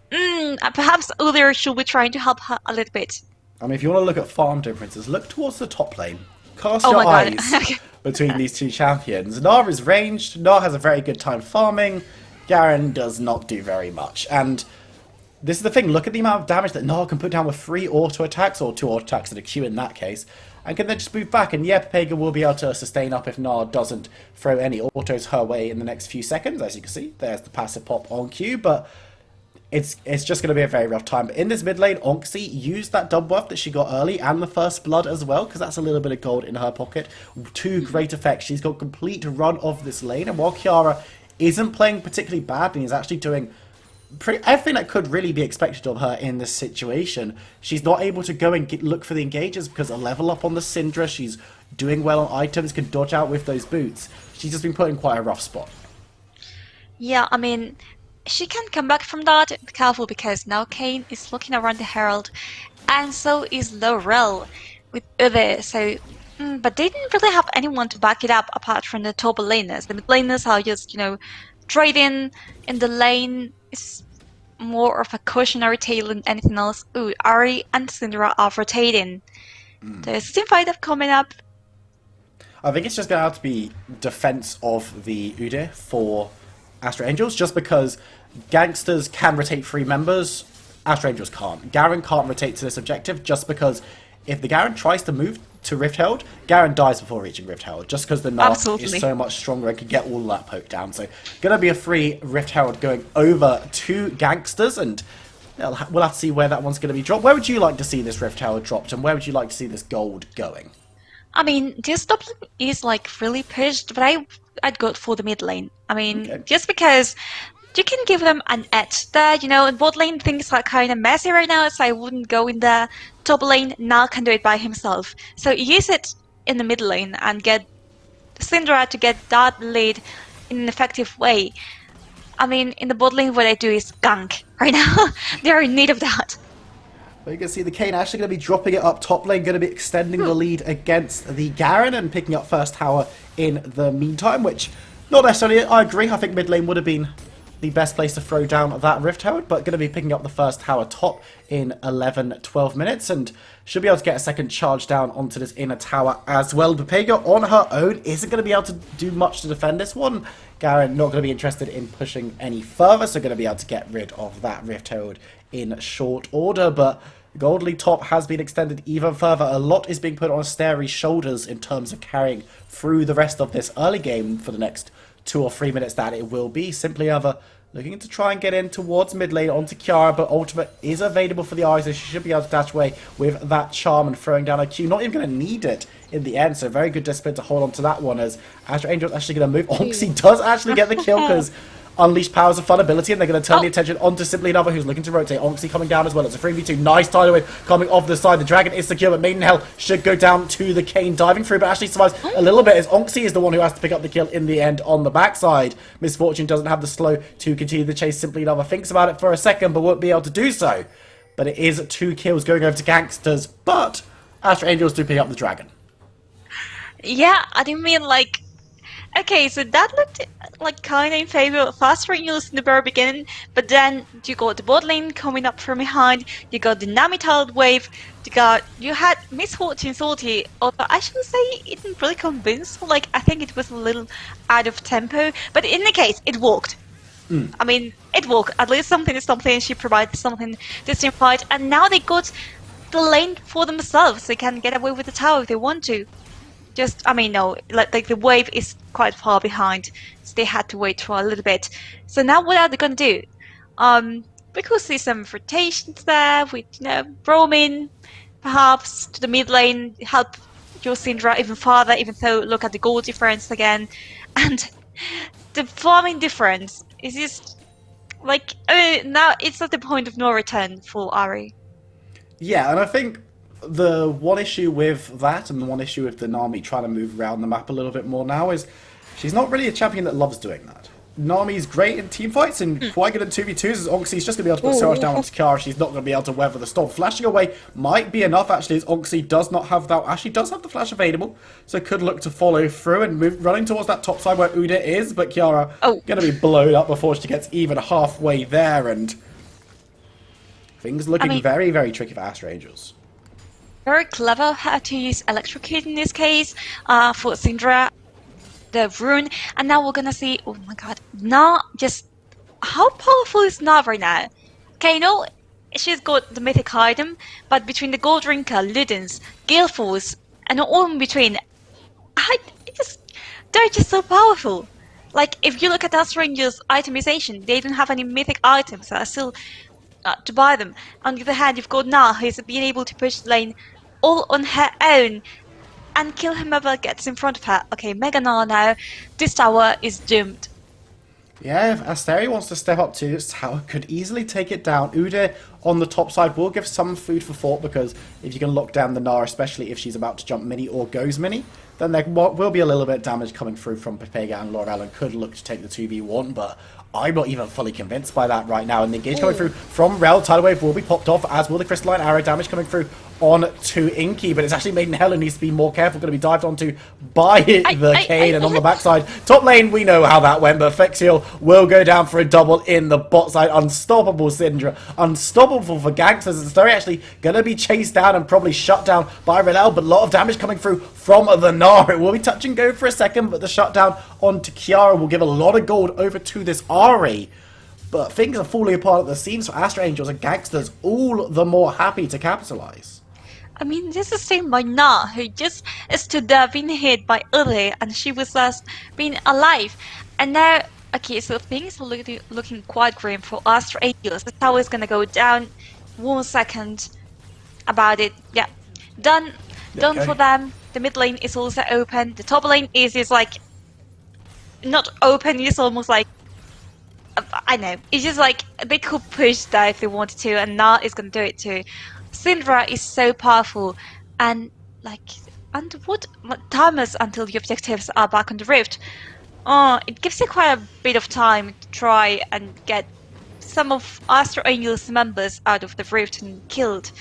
S4: perhaps Udyr should be trying to help her a little bit.
S3: I mean, if you want to look at farm differences, look towards the top lane. Cast your eyes between these two champions. Gnar is ranged. Gnar has a very good time farming. Garen does not do very much. And this is the thing. Look at the amount of damage that Gnar can put down with 3 auto attacks, or 2 auto attacks and a Q in that case, and can then just move back. And yeah, Pega will be able to sustain up if Gnar doesn't throw any autos her way in the next few seconds. As you can see, there's the passive pop on Q, but it's just going to be a very rough time. But in this mid lane, Onxie used that double buff that she got early and the first blood as well, because that's a little bit of gold in her pocket. 2 great effects. She's got complete run of this lane, and while Kiara isn't playing particularly bad and is actually doing everything that could really be expected of her in this situation. She's not able to go and look for the engages because a level up on the Syndra. She's doing well on items, can dodge out with those boots. She's just been put in quite a rough spot.
S4: Yeah, I mean, she can come back from that. Be careful because now Kane is looking around the Herald, and so is Laurel with Uwe. So, but they didn't really have anyone to back it up apart from the top laners. The mid laners are just, trading in the lane. Is more of a cautionary tale than anything else. Ooh, Ari and Syndra are rotating. There's a team fight up coming up.
S3: I think it's just going to have to be defense of the Ude for Astro Angels, just because Gangsters can rotate 3 members, Astro Angels can't. Garen can't rotate to this objective, just because if the Garen tries to move to Rift Herald, Garen dies before reaching Rift Herald, just because the Narc is so much stronger and can get all that poked down. So, going to be a free Rift Herald going over to Gangsters, and we'll have to see where that one's going to be dropped. Where would you like to see this Rift Herald dropped, and where would you like to see this gold going?
S4: I mean, this top lane is like really pushed, but I'd go for the mid lane. I mean, just because you can give them an edge there, in bot lane things are kind of messy right now, so I wouldn't go in the top lane. Nal can do it by himself. So use it in the mid lane and get Syndra to get that lead in an effective way. I mean, in the bot lane what I do is gank right now. They're in need of that.
S3: Well, you can see the Kane actually going to be dropping it up top lane, going to be extending the lead against the Garen and picking up first tower in the meantime, which, not necessarily, I agree, I think mid lane would have been the best place to throw down that Rift Herald, but going to be picking up the first tower top in 11-12 minutes, and should be able to get a second charge down onto this inner tower as well. Bepega on her own isn't going to be able to do much to defend this one. Garen not going to be interested in pushing any further, so going to be able to get rid of that Rift Herald in short order, but Gold League top has been extended even further. A lot is being put on Asteri's shoulders in terms of carrying through the rest of this early game for the next 2 or 3 minutes that it will be. Simply Ever looking to try and get in towards mid lane onto Kiara, but ultimate is available for the eyes, so she should be able to dash away with that charm and throwing down a Q. Not even going to need it in the end, so very good discipline to hold on to that one as Astro Angel's actually going to move. Onxie does actually get the kill because Unleash Powers of Fun ability, and they're going to turn the attention onto Simply Another, who's looking to rotate. Onxie coming down as well. It's a 3v2. Nice tidal wave coming off the side. The Dragon is secure, but Maiden Hell should go down to the Kane diving through, but actually survives a little bit as Onxie is the one who has to pick up the kill in the end on the backside. Misfortune doesn't have the slow to continue the chase. Simply Another thinks about it for a second, but won't be able to do so. But it is 2 kills going over to Gangsters, but Astro Angels do pick up the Dragon.
S4: Yeah, I didn't mean like... Okay, so that looked like kind of in favor of Fast Angels in the very beginning, but then you got the bot lane coming up from behind, you got the Nami-tiled wave, you had Misfortune Salty, although I should say it didn't really convince, like I think it was a little out of tempo, but in the case, it worked. I mean, it worked. At least something is something, she provided something this team fight, and now they got the lane for themselves, they can get away with the tower if they want to. I mean, no, like the wave is quite far behind, so they had to wait for a little bit. So now what are they going to do? We could see some rotations there with, roaming, perhaps to the mid lane, help your Syndra even farther, even though look at the goal difference again. And the farming difference is just, like, now it's at the point of no return for Ari.
S3: Yeah, and I think the one issue with that and the one issue with the Nami trying to move around the map a little bit more now is she's not really a champion that loves doing that. Nami's great in teamfights and quite good in 2v2s as Onxie's just going to be able to put so much down onto Kiara, she's not going to be able to weather the storm. Flashing away might be enough actually as Onxie does not have that, actually does have the flash available, so could look to follow through and move running towards that top side where Ude is, but Kiara going to be blown up before she gets even halfway there, and things looking very, very tricky for Astro Angels.
S4: Very clever how to use Electrocute in this case for Syndra, the rune, and now we're gonna see, oh my god, Na, just how powerful is Na right now? Okay, she's got the mythic item, but between the Gold Drinker, Ludens, Gale Force, and all in between, they're just so powerful. Like, if you look at Astro Rangers itemization, they don't have any mythic items, so I still to buy them. On the other hand, you've got Na, who's been able to push the lane all on her own and kill whomever gets in front of her. Okay, Mega Na now. This tower is doomed.
S3: Yeah, if Asteri wants to step up too, this tower could easily take it down. Ude on the top side will give some food for thought, because if you can lock down the Gnar, especially if she's about to jump mini or goes mini, then there will be a little bit of damage coming through from Pepega and Laurel, and could look to take the 2v1, but I'm not even fully convinced by that right now. And the engage coming through from Rel, Tidal Wave will be popped off, as will the Crystalline Arrow. Damage coming through on to Inky, but it's actually Maiden Helen needs to be more careful, going to be dived onto by the Cade, and on the backside, top lane, we know how that went, but Fexiel will go down for a double in the bot side. Unstoppable Syndra, unstoppable for Gangsters, and Story actually going to be chased down and probably shut down by Renel, but a lot of damage coming through from the Gnar. It will be touch and go for a second, but the shutdown onto Kiara will give a lot of gold over to this Ari. But things are falling apart at the seams for Astra Angels, and Gangsters all the more happy to capitalize.
S4: I mean, this is seen by Na, who just stood there being hit by Ule, and she was last being alive. And now, okay, so things are looking quite grim for Astra Angels. The tower is gonna go down. 1 second about it. Yeah, done. Done for them. The mid lane is also open. The top lane is like not open. It's almost like, I know. It's just like they could push that if they wanted to, and Na is gonna do it too. Syndra is so powerful, and like, and what timers until the objectives are back on the rift? Oh, it gives you quite a bit of time to try and get some of Astra Angel's members out of the rift and killed.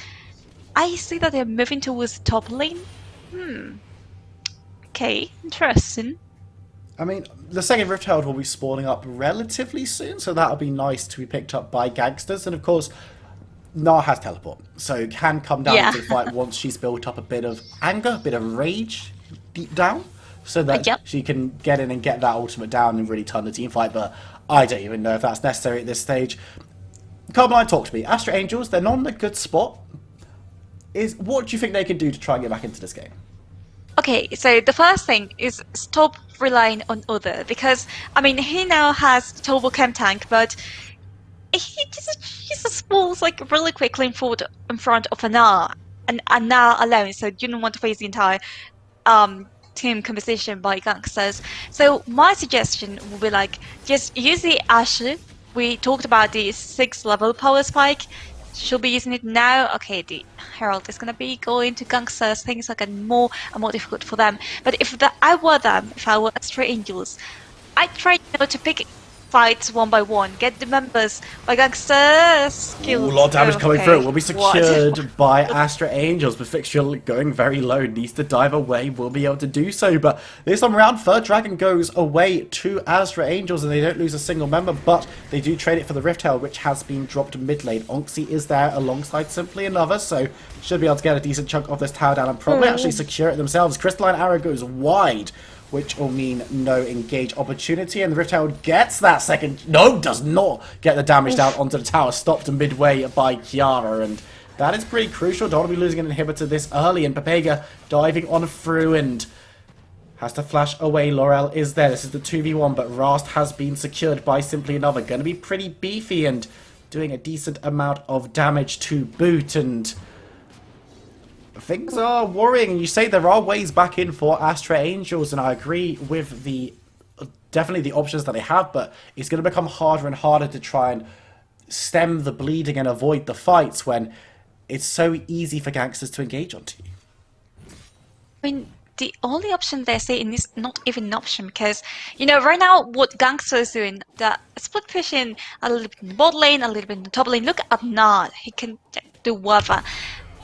S4: I see that they're moving towards the top lane. Okay, interesting.
S3: I mean, the second Rift Herald will be spawning up relatively soon, so that'll be nice to be picked up by Gangsters. And of course, Gnar has teleport, so can come down into the fight once she's built up a bit of anger, a bit of rage deep down, so that she can get in and get that ultimate down and really turn the team fight. But I don't even know if that's necessary at this stage. Carmeline, talk to me. Astra Angels, they're not in a good spot. What do you think they can do to try and get back into this game?
S4: Okay, so the first thing is stop relying on other, because I mean he now has Turbo Chem Tank, but he just falls like really quickly in front of Anar, and Anar alone, so you don't want to face the entire team composition by Gangsters. So my suggestion would be like, just use the Ashe. We talked about the 6th level power spike. She'll be using it now. Okay, the Herald is gonna be going to Gangsters. Things are getting more and more difficult for them. But if I were them, if I were Astra Angels, I'd try to pick fights one by one, get the members by Gangsters.
S3: A lot of damage coming through. Will be secured by Astra Angels, but Fixture going very low, needs to dive away, will be able to do so. But this time around, Third Dragon goes away to Astra Angels, and they don't lose a single member, but they do trade it for the Rift Herald, which has been dropped mid lane. Onxie is there alongside Simply Another, so should be able to get a decent chunk of this tower down and probably actually secure it themselves. Crystalline Arrow goes wide, which will mean no engage opportunity, and the Rift Herald gets that second. No, does not get the damage down onto the tower, stopped midway by Kiara, and that is pretty crucial. Don't want to be losing an inhibitor this early, and Pepega diving on through and has to flash away. Laurel is there. This is the 2v1, but Rast has been secured by Simply Another. Going to be pretty beefy and doing a decent amount of damage to boot, and things are worrying. And you say there are ways back in for Astra Angels, and I agree with definitely the options that they have, but it's going to become harder and harder to try and stem the bleeding and avoid the fights when it's so easy for Gangsters to engage onto you.
S4: I mean, the only option they're saying is not even an option, because, you know, right now what Gangsters is doing, that split pushing a little bit in the bot lane, a little bit in the top lane. Look at Nad, he can do whatever.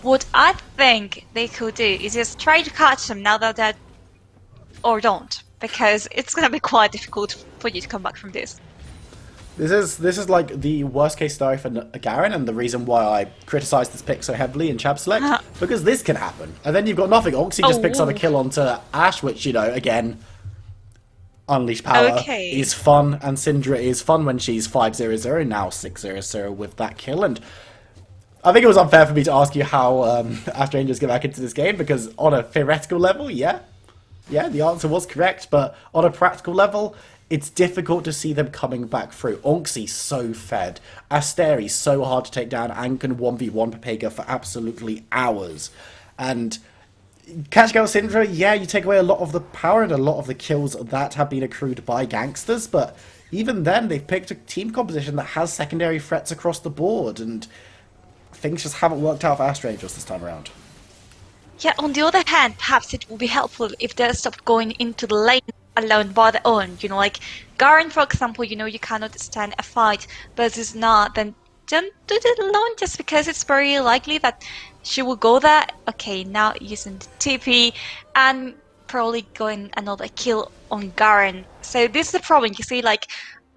S4: What I think they could do is just try to catch them now that they're... or don't, because it's going to be quite difficult for you to come back from this.
S3: This is like the worst case scenario for Garen, and the reason why I criticised this pick so heavily in Chab Select, because this can happen. And then you've got nothing. Oxy just picks up a kill onto Ashe, which, you know, again, Unleash Power is fun, and Syndra is fun when she's 5-0-0, now 6-0-0 with that kill. And I think it was unfair for me to ask you how Astra Angels get back into this game, because on a theoretical level, yeah, the answer was correct, but on a practical level, it's difficult to see them coming back through. Onxie so fed, Asteri so hard to take down, and can 1v1 Pepega for absolutely hours. And catching out Syndra, yeah, you take away a lot of the power and a lot of the kills that have been accrued by Gangsters, but even then, they've picked a team composition that has secondary threats across the board, and things just haven't worked out for Astra Angels this time around.
S4: Yeah, on the other hand, perhaps it would be helpful if they stopped going into the lane alone by their own. You know, like Garen, for example, you know, you cannot stand a fight versus not, then don't do it alone just because it's very likely that she will go there. Okay, now using the TP and probably going another kill on Garen. So this is the problem, you see, like,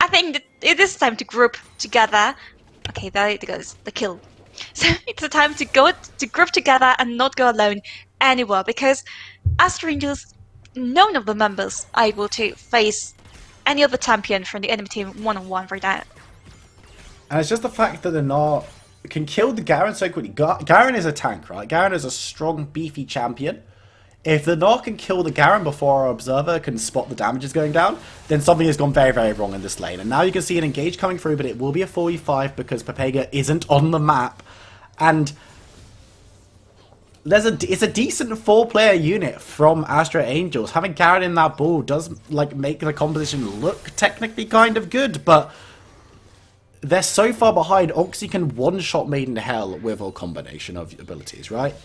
S4: I think that it is time to group together. Okay, there goes the kill. So it's a time to group together and not go alone anywhere, because Astra Angels, none of the members are able to face any other champion from the enemy team one-on-one right now.
S3: And it's just the fact that the Gnar can kill the Garen so quickly. Garen is a tank, right? Garen is a strong, beefy champion. If the Gnar can kill the Garen before our Observer can spot the damages going down, then something has gone very, very wrong in this lane. And now you can see an engage coming through, but it will be a 4v5 because Pepega isn't on the map. And it's a decent 4-player unit from Astra Angels. Having Garen in that ball does like make the composition look technically kind of good, but they're so far behind. Oxy can one-shot Maiden Hell with a combination of abilities, right?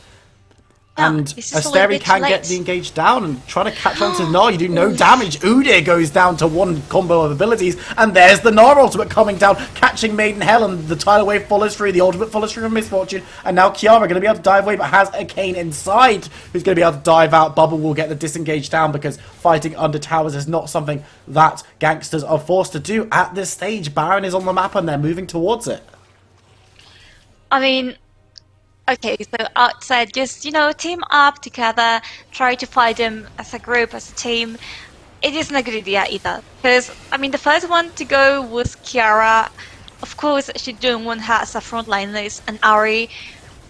S3: And Asteri can get the engage down and try to catch on to Gnar. You do no damage. Udyr goes down to one combo of abilities. And there's the Gnar ultimate coming down, catching Maiden Hell. And the tidal wave follows through. The ultimate follows through from Misfortune. And now Kiara going to be able to dive away, but has a Kayn inside who's going to be able to dive out. Bubble will get the disengage down because fighting under towers is not something that gangsters are forced to do at this stage. Baron is on the map and they're moving towards it.
S4: I mean, okay, so outside, just, you know, team up together, try to fight them as a group, as a team. It isn't a good idea either. Because, I mean, the first one to go was Kiara. Of course, she didn't want her as a frontliners and Ari.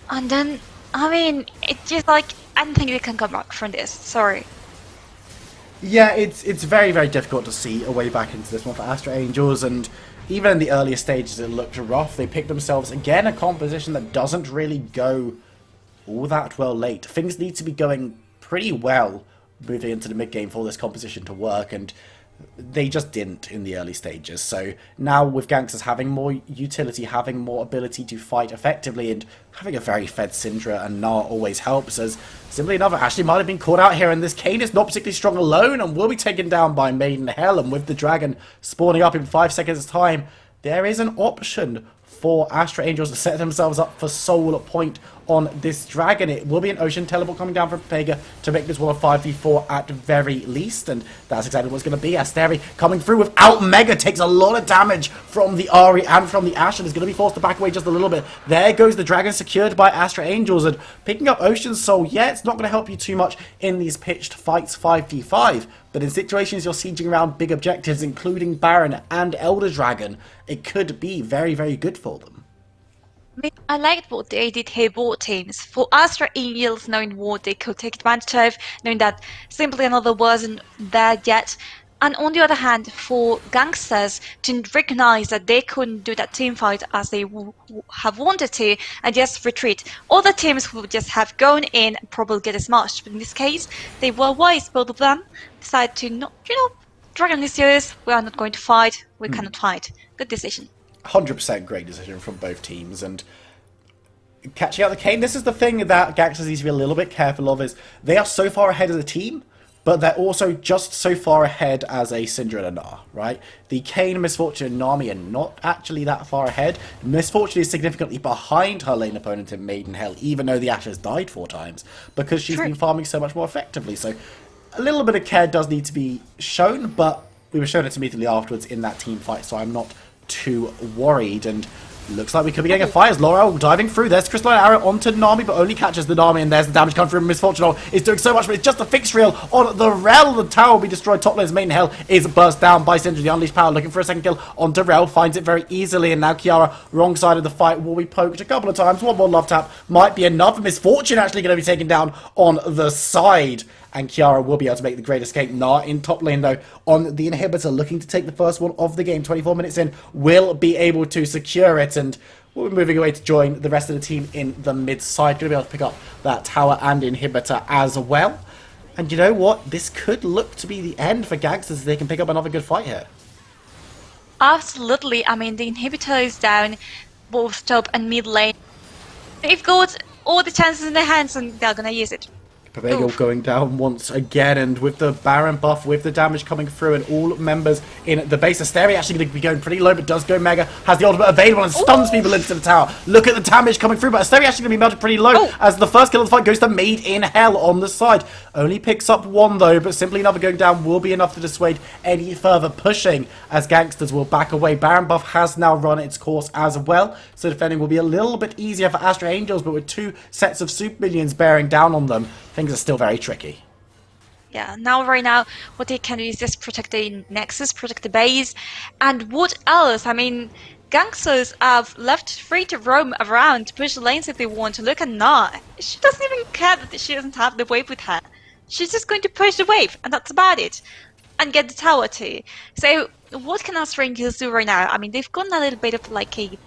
S4: And then, I mean, it's just like, I don't think they can come back from this. Sorry.
S3: Yeah, it's very, very difficult to see a way back into this one for Astra Angels, and even in the earlier stages it looked rough. They picked themselves, again, a composition that doesn't really go all that well late. Things need to be going pretty well moving into the mid-game for this composition to work, and they just didn't in the early stages. So now with gangsters having more utility, having more ability to fight effectively, and having a very fed Syndra and Gnar always helps, as simply enough, Ashley might have been caught out here, and this Kayn is not particularly strong alone and will be taken down by Maiden Hell. And with the dragon spawning up in 5 seconds time, there is an option for Astra Angels to set themselves up for soul point on this dragon. It will be an ocean teleport coming down from Pega to make this one a 5v4 at very least, and that's exactly what it's going to be. Asteri coming through without Mega takes a lot of damage from the Ari and from the Ashe, and is going to be forced to back away just a little bit. There goes the dragon secured by Astra Angels, and picking up Ocean Soul, yeah, it's not going to help you too much in these pitched fights 5v5, but in situations you're sieging around big objectives, including Baron and Elder Dragon, it could be very, very good for them.
S4: I liked what they did here, both teams. For Astra Angels, knowing what they could take advantage of, knowing that Simply Another wasn't there yet. And on the other hand, for gangsters to recognize that they couldn't do that team fight as they have wanted to and just retreat. Other teams would just have gone in and probably get smashed. But in this case, they were wise, both of them. Decided to not, Dragon is serious, we are not going to fight, we cannot fight. Good decision.
S3: 100% great decision from both teams, and catching out the Kayn, this is the thing that gangsters need to be a little bit careful of, is they are so far ahead as a team, but they're also just so far ahead as a Syndra and a Gnar, right? The Kayn, Misfortune, and Nami are not actually that far ahead. Misfortune is significantly behind her lane opponent in Maiden Hell, even though the Ashe has died 4 times, because she's been farming so much more effectively. So a little bit of care does need to be shown, but we were shown it immediately afterwards in that team fight, so I'm not too worried. And looks like we could be getting a fight as Laurel diving through. There's Crystalline Arrow onto Nami, but only catches the Nami, and there's the damage coming through. Misfortune is doing so much, but it's just a fixed reel on the Rel. The tower will be destroyed. Top lane's Maiden Hell is burst down by Syndra. The Unleashed Power looking for a second kill onto Rel, finds it very easily, and now Kiara, wrong side of the fight, will be poked a couple of times. One more love tap might be enough. Misfortune actually going to be taken down on the side, and Kiara will be able to make the great escape. Gnar in top lane, though, on the inhibitor, looking to take the first one of the game. 24 minutes in, will be able to secure it, and we'll be moving away to join the rest of the team in the mid side. Going to be able to pick up that tower and inhibitor as well. And you know what? This could look to be the end for gangsters. They can pick up another good fight here.
S4: Absolutely. I mean, the inhibitor is down, both top and mid lane. They've got all the chances in their hands, and they're gonna use it.
S3: Pavego
S4: Oof.
S3: going down once again, and with the Baron buff, with the damage coming through, and all members in the base. Asteri actually going to be going pretty low, but does go mega, has the ultimate available, and stuns people into the tower. Look at the damage coming through, but Asteri actually going to be melted pretty low, as the first kill of the fight goes to Made in Hell on the side. Only picks up one though, but simply another going down will be enough to dissuade any further pushing, as Gangsters will back away. Baron buff has now run its course as well, so defending will be a little bit easier for Astra Angels, but with two sets of super minions bearing down on them, things are still very tricky.
S4: Yeah, right now, what they can do is just protect the Nexus, protect the base, and what else? I mean, Gangsters have left free to roam around, to push the lanes if they want to. Look at Na. She doesn't even care that she doesn't have the wave with her. She's just going to push the wave, and that's about it. And get the tower too. So, what can Astra Angels do right now? I mean, they've gotten a little bit of like a,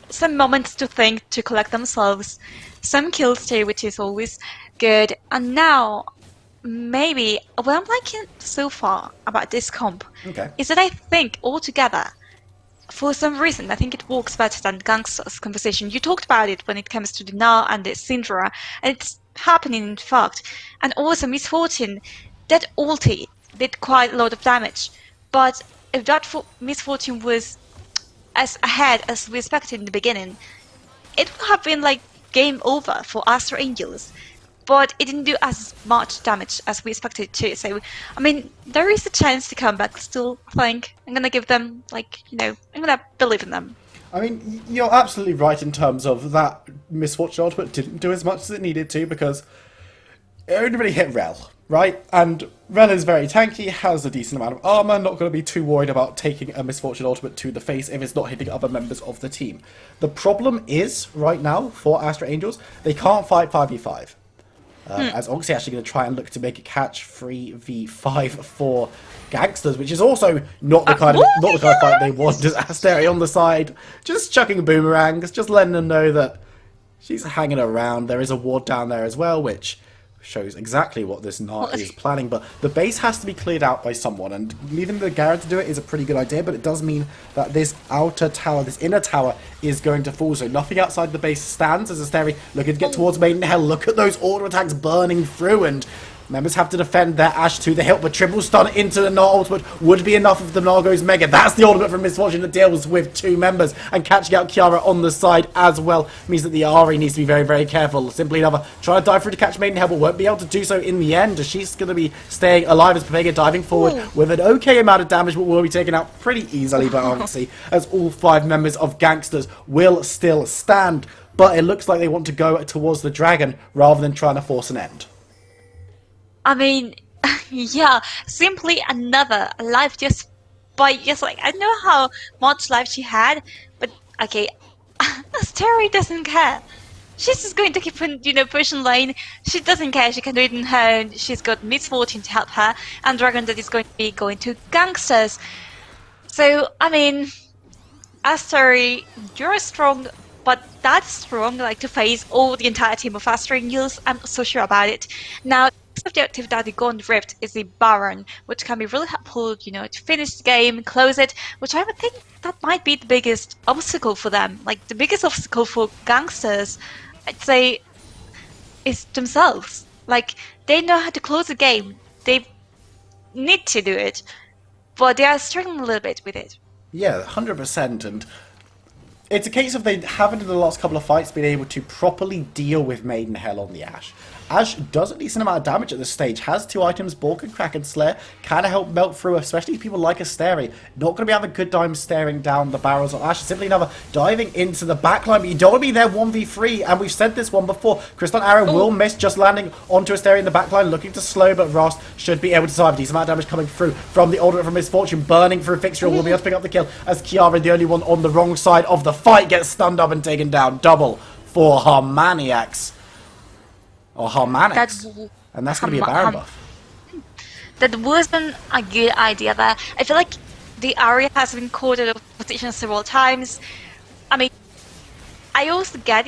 S4: some moments to think, to collect themselves, some kills too, which is always good. And now, maybe what I'm liking so far about this comp is that I think altogether, for some reason, I think it works better than Gangster's conversation. You talked about it when it comes to the Na and the Syndra, and it's happening in fact. And also Miss Fortune, that ulti did quite a lot of damage, but if that Miss Fortune was as ahead as we expected in the beginning, it would have been like game over for Astra Angels. But it didn't do as much damage as we expected it to. So, I mean, there is a chance to come back still, I think. I'm gonna give them, like, I'm gonna believe in them.
S3: I mean, you're absolutely right in terms of that Miss Fortune ultimate didn't do as much as it needed to, because it only really hit Rel, right? And Rel is very tanky, has a decent amount of armor, not going to be too worried about taking a Miss Fortune ultimate to the face if it's not hitting other members of the team. The problem is, right now, for Astra Angels, they can't fight 5v5. As Oxy actually going to try and look to make a catch 3v5 for Gangsters, which is also not the kind of fight they want. Just Asteri on the side, just chucking boomerangs, just letting them know that she's hanging around. There is a ward down there as well, which shows exactly what this Nart is planning, but the base has to be cleared out by someone, and leaving the Garrett to do it is a pretty good idea, but it does mean that this outer tower, this inner tower, is going to fall, so nothing outside the base stands as Asteri looking to get towards Maiden Hell. Look at those auto attacks burning through, and members have to defend their Ashe to the hilt, but triple stun into the Gnar ultimate would be enough if the Gnar goes mega. That's the ultimate from Miss Fortune that deals with two members, and catching out Kiara on the side as well means that the Ahri needs to be very, very careful. Simply another try to dive through to catch Maiden Hell, but won't be able to do so in the end, as she's going to be staying alive as Pavega diving forward with an okay amount of damage, but will be taken out pretty easily by Oxy, as all five members of Gangsters will still stand. But it looks like they want to go towards the dragon rather than trying to force an end.
S4: I mean, yeah, simply another life just like, I don't know how much life she had, but okay, Asteri doesn't care. She's just going to keep on, pushing lane. She doesn't care, she can do it on her own. She's got Miss Fortune to help her, and Dragon that is going to be going to Gangsters. So, I mean, Asteri, you're strong, but that's strong, like, to face all the entire team of Astra Angels. I'm not so sure about it. Now, the objective that they go on Rift is the Baron, which can be really helpful, to finish the game, close it, which I would think that might be the biggest obstacle for them. Like, the biggest obstacle for Gangsters, I'd say, is themselves. Like, they know how to close the game. They need to do it, but they are struggling a little bit with it.
S3: Yeah, 100%, and it's a case of they haven't in the last couple of fights been able to properly deal with Maiden Hell on the Ashe. Ashe does a decent amount of damage at this stage, has two items, Balk and Kraken Slayer, can help melt through, especially people like Asteri. Not going to be having a good time staring down the barrels of Ashe. Simply another diving into the backline, but you don't want to be there 1v3, and we've said this one before. Kristan Arrow will miss just landing onto Asteri in the backline, looking to slow, but Rost should be able to survive. A decent amount of damage coming through from the ultimate from Miss Fortune, burning through Fixture, will be able to pick up the kill, as Kiara, the only one on the wrong side of the fight, gets stunned up and taken down. Double for Harmaniacs. Or Harmanics. And that's going to be a Baron buff.
S4: That wasn't a good idea there. I feel like the Ahri has been caught out of position several times. I mean, I also get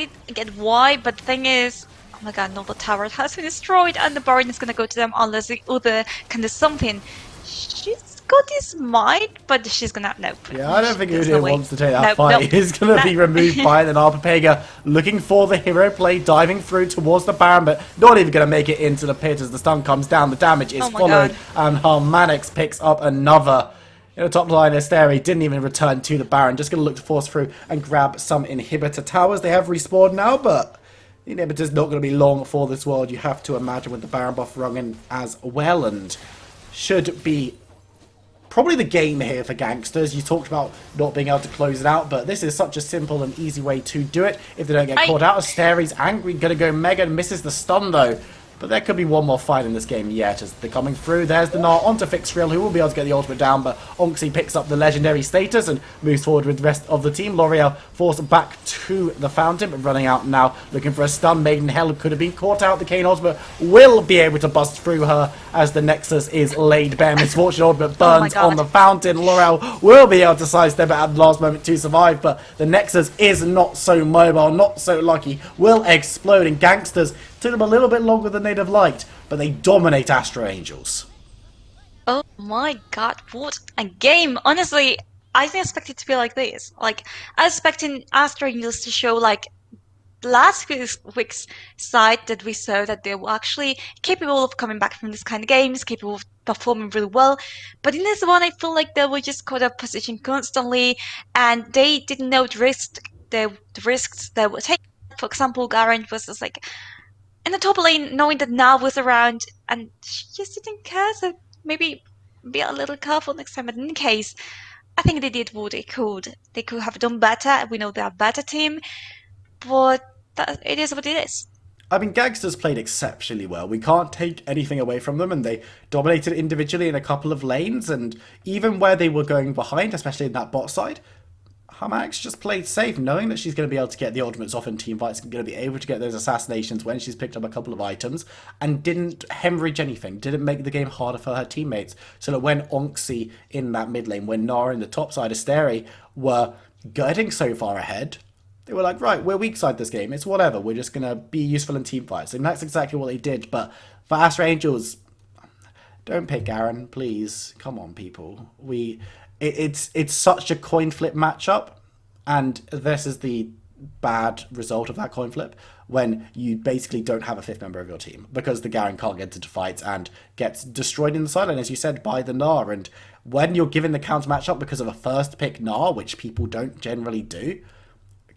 S4: why, but the thing is, oh my god, no, the tower has been destroyed and the Baron is going to go to them unless the other can do something. She's Scotty's might, but she's gonna nope.
S3: Yeah, I don't think
S4: There's
S3: Udo
S4: no way.
S3: wants to take that
S4: Nope,
S3: fight.
S4: nope.
S3: He's going to be
S4: No.
S3: removed by the Narpapega, looking for the hero play, diving through towards the Baron, but not even going to make it into the pit as the stun comes down. The damage is
S4: Oh my
S3: followed,
S4: God.
S3: and Harmanix picks up another. In the top line, Asteri didn't even return to the Baron. Just going to look to force through and grab some inhibitor towers. They have respawned now, but the inhibitor's not going to be long for this world. You have to imagine with the Baron buff rung in as well, and should be probably the game here for Gangsters. You talked about not being able to close it out, but this is such a simple and easy way to do it. If they don't get caught out, Asteri's angry, going to go mega and misses the stun though. But there could be one more fight in this game yet as they're coming through. There's the Gnar onto Fixreal, who will be able to get the ultimate down, but Onxie picks up the legendary status and moves forward with the rest of the team. L'Oreal forced back to the fountain, but running out now, looking for a stun. Maiden Hell could have been caught out. The Kane ultimate will be able to bust through her as the Nexus is laid bare. Misfortune ultimate burns on the fountain. L'Oreal will be able to sidestep it at the last moment to survive, but the Nexus is not so mobile, not so lucky, will explode, and Gangsters took them a little bit longer than they'd have liked, but they dominate Astro Angels.
S4: Oh my god, what a game! Honestly, I didn't expect it to be like this. Like, I was expecting Astro Angels to show, like, last week's side that we saw that they were actually capable of coming back from this kind of games, capable of performing really well. But in this one, I feel like they were just caught up position constantly, and they didn't know the risks they were taking. For example, Garen was just like in the top lane, knowing that Nav was around, and she just didn't care, so maybe be a little careful next time. But in any case, I think they did what they could. They could have done better. We know they're a better team, but it is what it is.
S3: I mean, Gangsters played exceptionally well. We can't take anything away from them, and they dominated individually in a couple of lanes, and even where they were going behind, especially in that bot side, Hamax just played safe, knowing that she's going to be able to get the ultimates off in team fights, going to be able to get those assassinations when she's picked up a couple of items, and didn't hemorrhage anything, didn't make the game harder for her teammates. So that when Onxie in that mid lane, when Nara in the top side, Asteri were getting so far ahead, they were like, right, we're weak side this game, it's whatever, we're just going to be useful in team fights. And that's exactly what they did. But for Astro Angels, don't pick Garen, please. Come on, people. It's such a coin flip matchup, and this is the bad result of that coin flip when you basically don't have a fifth member of your team because the Garen can't get into fights and gets destroyed in the silent, as you said, by the Gnar. And when you're given the counter matchup because of a first pick Gnar, which people don't generally do,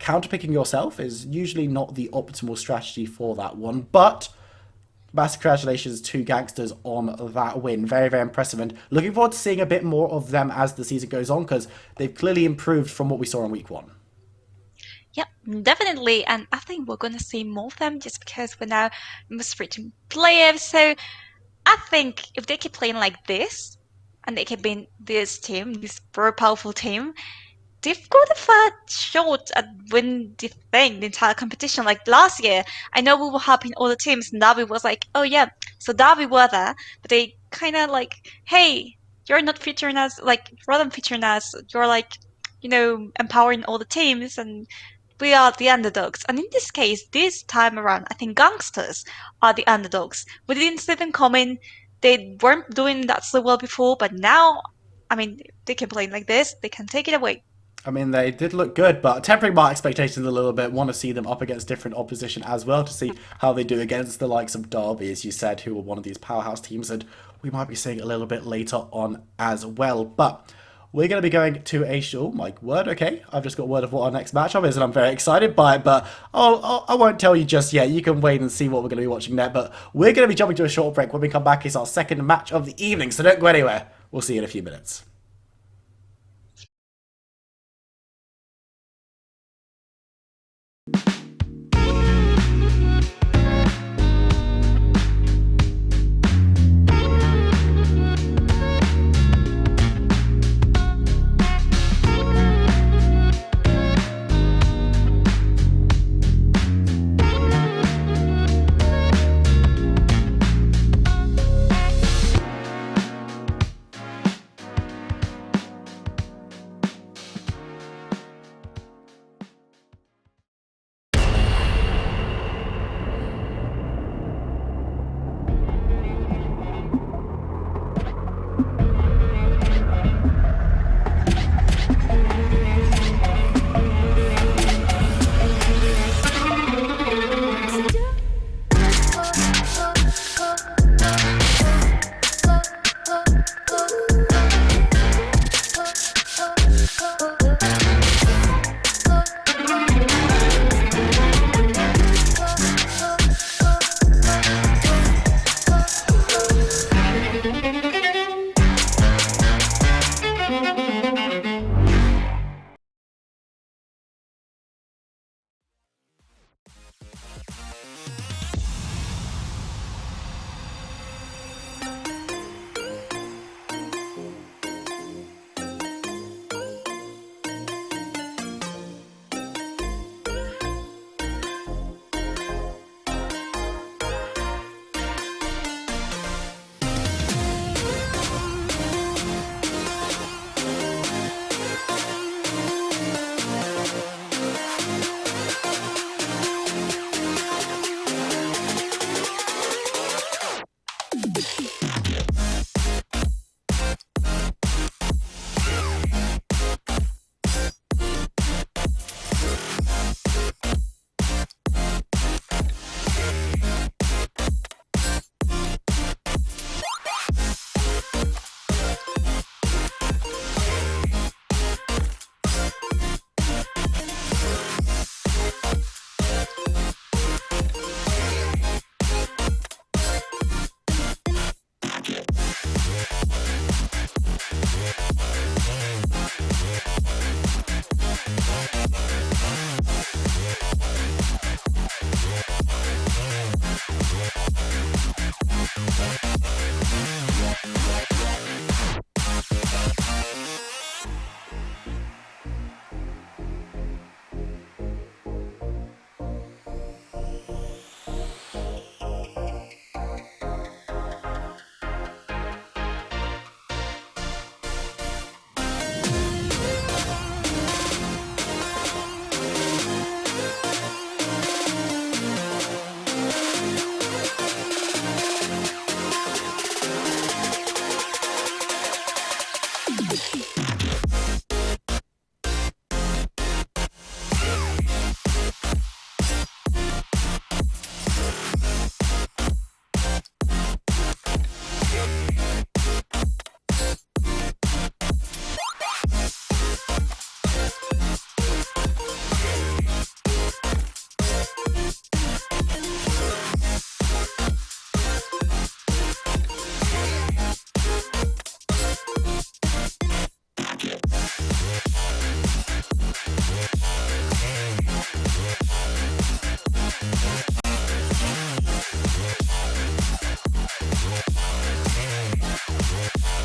S3: counterpicking yourself is usually not the optimal strategy for that one. But massive congratulations to Gangsters on that win. Very, very impressive, and looking forward to seeing a bit more of them as the season goes on, because they've clearly improved from what we saw in week 1.
S4: Yeah, definitely, and I think we're gonna see more of them just because we're now must-reaching players. So I think if they keep playing like this, and they keep being this team, this very powerful team, they've got a fair shot at winning the thing, the entire competition. Like last year, I know we were helping all the teams, and Derby was like, oh yeah, so Derby were there, but they kind of like, hey, you're not featuring us, like, rather than featuring us, you're like, empowering all the teams, and we are the underdogs. And in this case, this time around, I think Gangsters are the underdogs. We didn't see them coming. They weren't doing that so well before, but now, I mean, they can play like this, they can take it away.
S3: I mean, they did look good, but tempering my expectations a little bit. Want to see them up against different opposition as well to see how they do against the likes of Derby, as you said, who are one of these powerhouse teams, and we might be seeing a little bit later on as well. But we're going to be going to a show. My word, okay. I've just got word of what our next matchup is, and I'm very excited by it, but I won't tell you just yet. You can wait and see what we're going to be watching there. But we're going to be jumping to a short break. When we come back, it's our second match of the evening, so don't go anywhere. We'll see you in a few minutes.